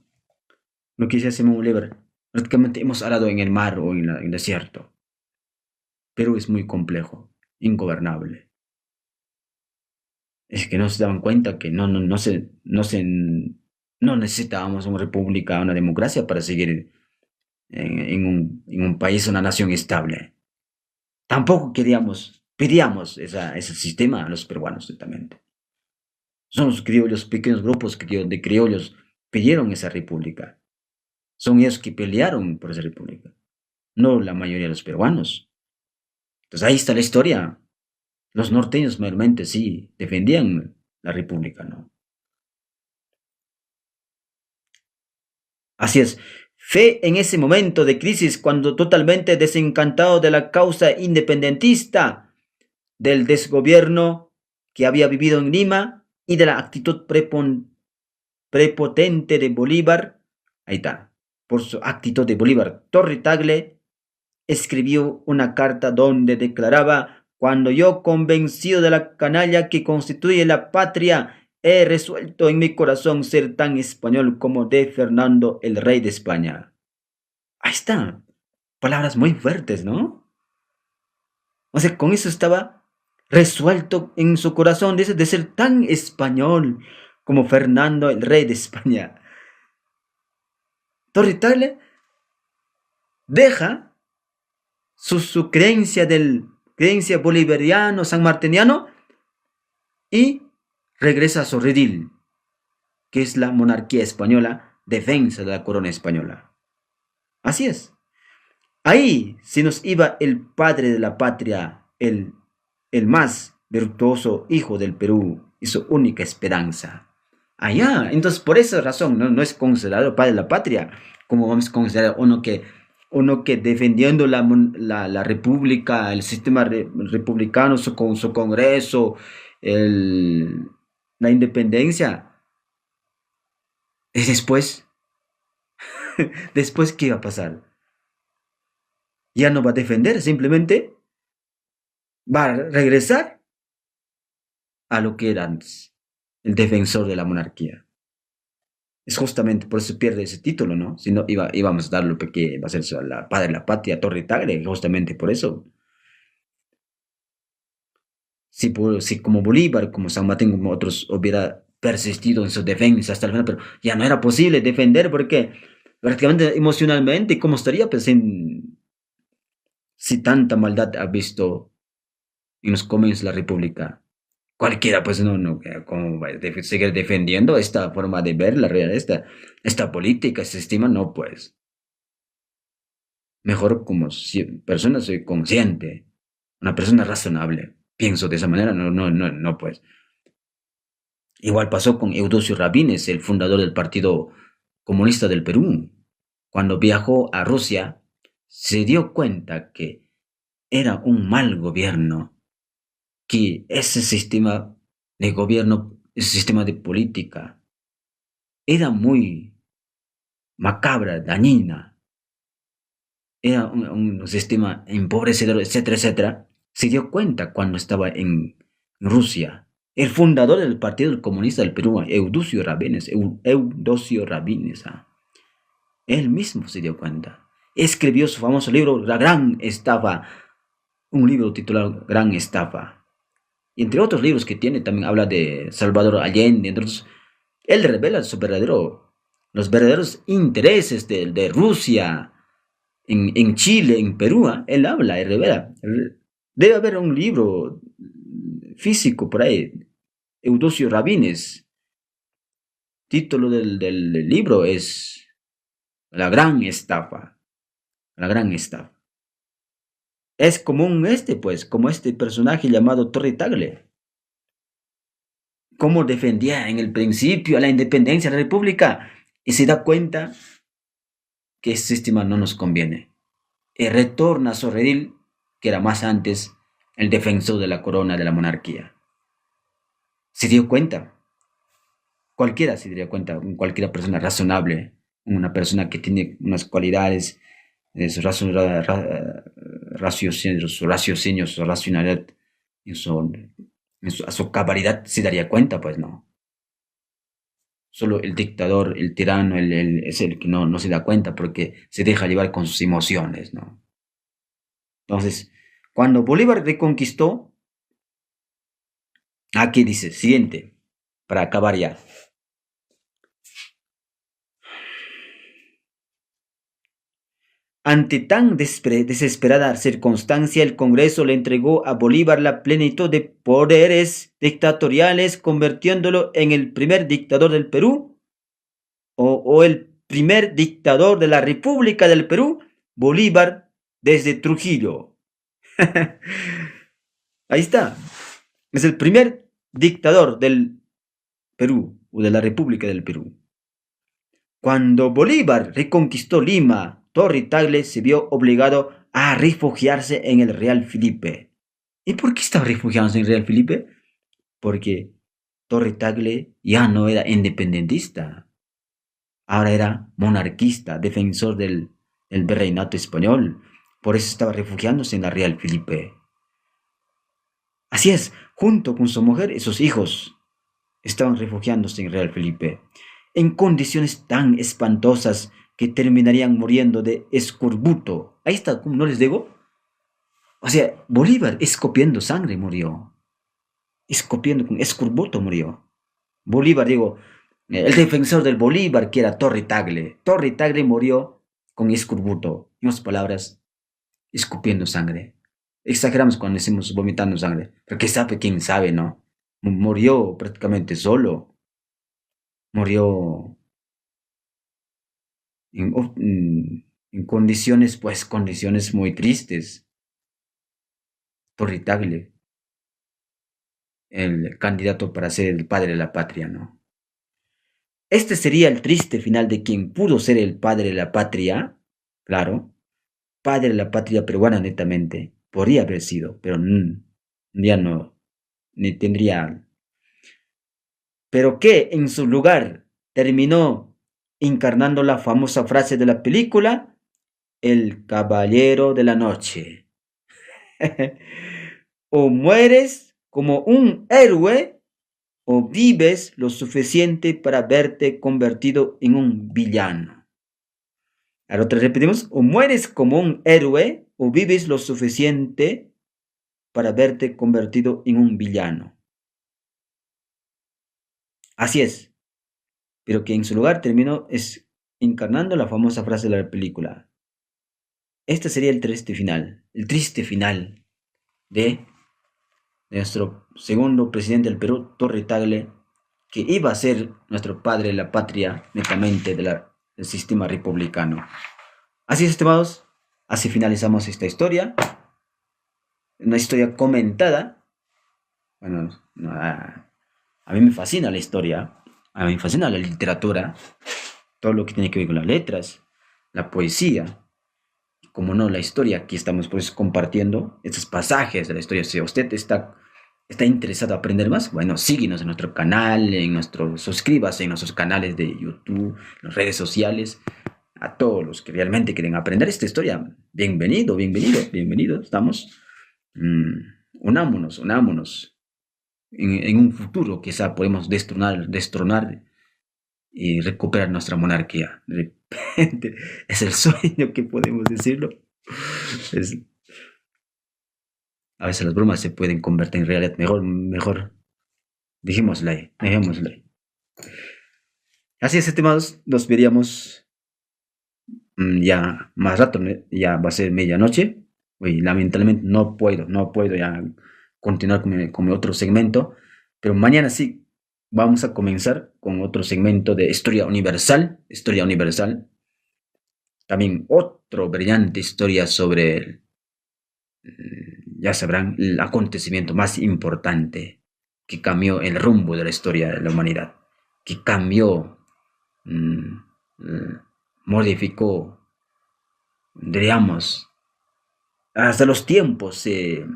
S2: Lo que dice Simón Bolívar. Prácticamente hemos arado en el mar o en el desierto. Perú es muy complejo, ingobernable. Es que no se daban cuenta que no necesitábamos una república, una democracia para seguir en un país, una nación estable. Tampoco pedíamos ese sistema a los peruanos, totalmente.
S1: Son los criollos, pequeños grupos de criollos pidieron esa república. Son ellos que pelearon por esa república, no la mayoría de los peruanos. Entonces ahí está la historia. Los norteños mayormente sí defendían la república, ¿no? Así es. Fe en ese momento de crisis, cuando totalmente desencantado de la causa independentista, del desgobierno que había vivido en Lima y de la actitud prepotente de Bolívar, ahí está, por su actitud de Bolívar, Torre Tagle escribió una carta donde declaraba: cuando yo, convencido de la canalla que constituye la patria, he resuelto en mi corazón ser tan español como de Fernando, el rey de España. Ahí está, palabras muy fuertes, ¿no? O sea, con eso estaba resuelto en su corazón de ser tan español como Fernando, el rey de España. Torre Tagle deja su creencia bolivariano, sanmartiniano, y regresa a su redil, que es la monarquía española, defensa de la corona española. Así es. Ahí se nos iba el padre de la patria, el más virtuoso hijo del Perú y su única esperanza. Allá, entonces por esa razón no es considerado padre de la patria, como vamos a considerar uno que defendiendo la república, el sistema republicano, su congreso, la independencia. Y después, ¿qué va a pasar? Ya no va a defender, simplemente va a regresar a lo que era antes, el defensor de la monarquía. Es justamente por eso pierde ese título, ¿no? Si no, íbamos a darlo que va a ser la padre de la patria, Torre Tagle, justamente por eso. Si como Bolívar, como San Martín, como otros, hubiera persistido en su defensa hasta el final, pero ya no era posible defender porque prácticamente emocionalmente, ¿cómo estaría pues, si tanta maldad ha visto en los comienzos de la República? Cualquiera, pues no, ¿cómo va a seguir defendiendo esta forma de ver la realidad, esta política, este sistema? No, pues. Mejor como persona soy consciente, una persona razonable. Pienso de esa manera, no, pues. Igual pasó con Eudosio Rabines, el fundador del Partido Comunista del Perú. Cuando viajó a Rusia, se dio cuenta que era un mal gobierno, que ese sistema de gobierno, ese sistema de política, era muy macabra, dañina, era un sistema empobrecedor, etcétera, etcétera. Se dio cuenta cuando estaba en Rusia. El fundador del Partido Comunista del Perú, Eudosio Rabines, él mismo se dio cuenta. Escribió su famoso libro, La Gran Estafa, un libro titulado Gran Estafa. Y entre otros libros que tiene, también habla de Salvador Allende. Entonces, él revela los verdaderos intereses de Rusia en Chile, en Perú. Él habla y revela. Debe haber un libro físico por ahí, Eudosio Rabines. Título del libro es La Gran Estafa. La Gran Estafa. Es común pues, como este personaje llamado Torre Tagle. Cómo defendía en el principio a la independencia de la república y se da cuenta que ese sistema no nos conviene. Y retorna a su redil, que era más antes el defensor de la corona de la monarquía. Se dio cuenta. Cualquiera se daría cuenta, cualquier persona razonable, una persona que tiene unas cualidades, su raciocinio, su racionalidad, a su cabalidad, se daría cuenta, pues no. Solo el dictador, el tirano, es el que no se da cuenta porque se deja llevar con sus emociones, ¿no? Entonces, cuando Bolívar reconquistó, aquí dice, siguiente, para acabar ya.
S2: Ante tan desesperada circunstancia, el Congreso le entregó a Bolívar la plenitud de poderes dictatoriales, convirtiéndolo en el primer dictador del Perú o el primer dictador de la República del Perú, Bolívar, desde Trujillo. Ahí está. Es el primer dictador del Perú o de la República del Perú. Cuando Bolívar reconquistó Lima, Torre Tagle se vio obligado a refugiarse en el Real Felipe. ¿Y por qué estaba refugiándose en el Real Felipe? Porque Torre Tagle ya no era independentista, ahora era monarquista, defensor del virreinato español. Por eso estaba refugiándose en la Real Felipe. Así es, junto con su mujer y sus hijos, estaban refugiándose en Real Felipe, en condiciones tan espantosas que terminarían muriendo de escorbuto. Ahí está, ¿no les digo? O sea, Bolívar escupiendo sangre murió. Escupiendo con escorbuto murió. Bolívar, digo, el defensor del Bolívar, que era Torre Tagle. Torre Tagle murió con escorbuto. En otras palabras, escupiendo sangre. Exageramos cuando decimos vomitando sangre. Porque sabe quién sabe, ¿no? Murió prácticamente solo. Murió en condiciones, pues, condiciones muy tristes. Torre Tagle, el candidato para ser el padre de la patria, ¿no? Este sería el triste final de quien pudo ser el padre de la patria, claro, padre de la patria peruana netamente, podría haber sido, pero ya no, ni tendría. Pero que en su lugar terminó encarnando la famosa frase de la película, el caballero de la noche. O mueres como un héroe o vives lo suficiente para verte convertido en un villano. Ahora te repetimos, o mueres como un héroe o vives lo suficiente para verte convertido en un villano. Así es, pero que en su lugar terminó encarnando la famosa frase de la película. Este sería el triste final de nuestro segundo presidente del Perú, Torre Tagle, que iba a ser nuestro padre de la patria netamente del sistema republicano. Así es, estimados, así finalizamos esta historia. Una historia comentada. Bueno, a mí me fascina la historia, a mí me fascina la literatura, todo lo que tiene que ver con las letras, la poesía. Como no, la historia, aquí estamos pues compartiendo estos pasajes de la historia. Si usted está interesado en aprender más, bueno, síguenos en nuestro canal, suscríbase en nuestros canales de YouTube, en las redes sociales. A todos los que realmente quieren aprender esta historia, bienvenido. Estamos, unámonos. En un futuro quizá podemos destronar y recuperar nuestra monarquía. De repente, es el sueño que podemos decirlo. A veces las bromas se pueden convertir en realidad. Mejor dejémosla ahí. Así es, estimados, nos veríamos ya más rato, ya va a ser medianoche. Uy, lamentablemente no puedo ya continuar con mi otro segmento, pero mañana sí vamos a comenzar con otro segmento de historia universal. También otra brillante historia sobre ya sabrán, el acontecimiento más importante que cambió el rumbo de la historia de la humanidad, que cambió, modificó, diríamos, hasta los tiempos se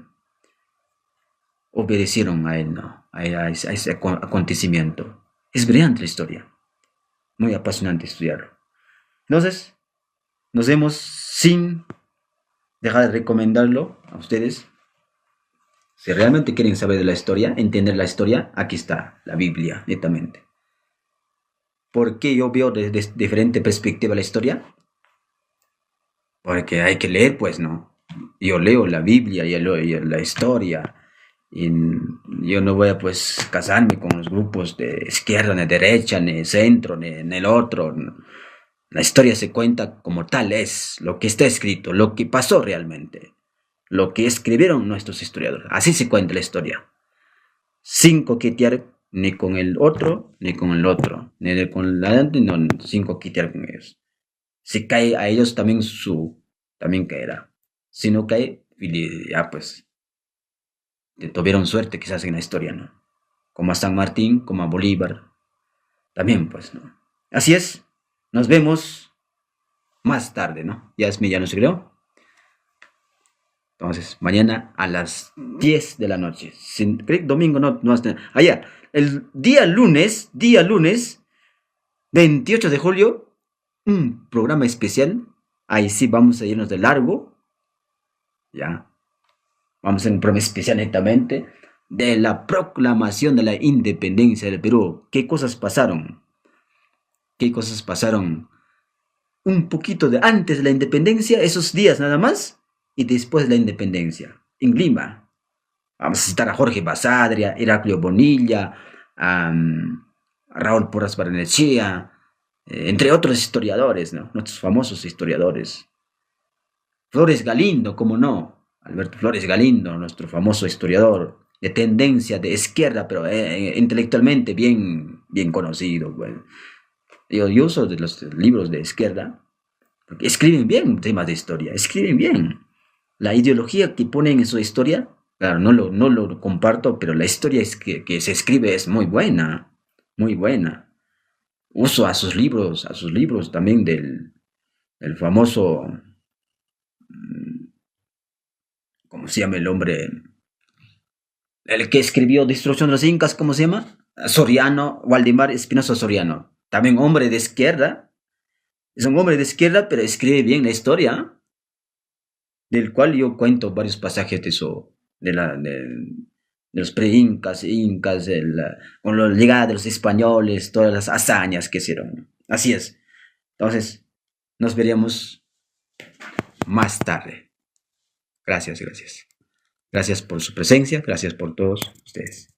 S2: obedecieron a él, ¿no? A ese acontecimiento. Es brillante la historia, muy apasionante estudiarlo. Entonces, nos vemos sin dejar de recomendarlo a ustedes. Si realmente quieren saber de la historia, entender la historia, aquí está la Biblia, netamente. ¿Por qué yo veo desde diferente perspectiva la historia? Porque hay que leer, pues, ¿no? Yo leo la Biblia, yo leo la historia. Y yo no voy a, pues, casarme con los grupos de izquierda, ni derecha, ni centro, ni el otro.
S1: La historia se cuenta como tal es, lo que está escrito, lo que pasó realmente, lo que escribieron nuestros historiadores. Así se cuenta la historia. Sin coquetear ni con el otro, ni con el otro, ni con la adelante, no, sin coquetear con ellos. Si cae a ellos también también caerá. Si no cae, ya pues, tuvieron suerte quizás en la historia, ¿no? Como a San Martín, como a Bolívar, también pues, ¿no? Así es, nos vemos más tarde, ¿no? Ya es medianoche, creo. Entonces, mañana a las 10 de la noche. Domingo no hasta. Allá, el día lunes, 28 de julio, un programa especial. Ahí sí vamos a irnos de largo. Ya. Vamos a hacer un programa especial netamente de la proclamación de la independencia del Perú. ¿Qué cosas pasaron? ¿Qué cosas pasaron? Un poquito de antes de la independencia, esos días nada más, y después de la independencia, en Lima. Vamos a citar a Jorge Basadria, Heraclio Bonilla, a Raúl Porras Barnechea, entre otros historiadores, ¿no? Nuestros famosos historiadores. Flores Galindo, cómo no, Alberto Flores Galindo, nuestro famoso historiador, de tendencia de izquierda, pero intelectualmente bien conocido. Bueno. Yo uso de los libros de izquierda, porque escriben bien temas de historia, escriben bien. La ideología que ponen en su historia, claro, no lo comparto, pero la historia que se escribe es muy buena, muy buena. Uso a sus libros también del famoso, ¿cómo se llama el hombre? El que escribió Destrucción de los Incas, ¿cómo se llama? Soriano, Waldemar Espinosa Soriano. También hombre de izquierda. Es un hombre de izquierda, pero escribe bien la historia, del cual yo cuento varios pasajes de los pre-incas, incas, con la llegada de los españoles, todas las hazañas que hicieron. Así es. Entonces, nos veríamos más tarde. Gracias. Gracias por su presencia, gracias por todos ustedes.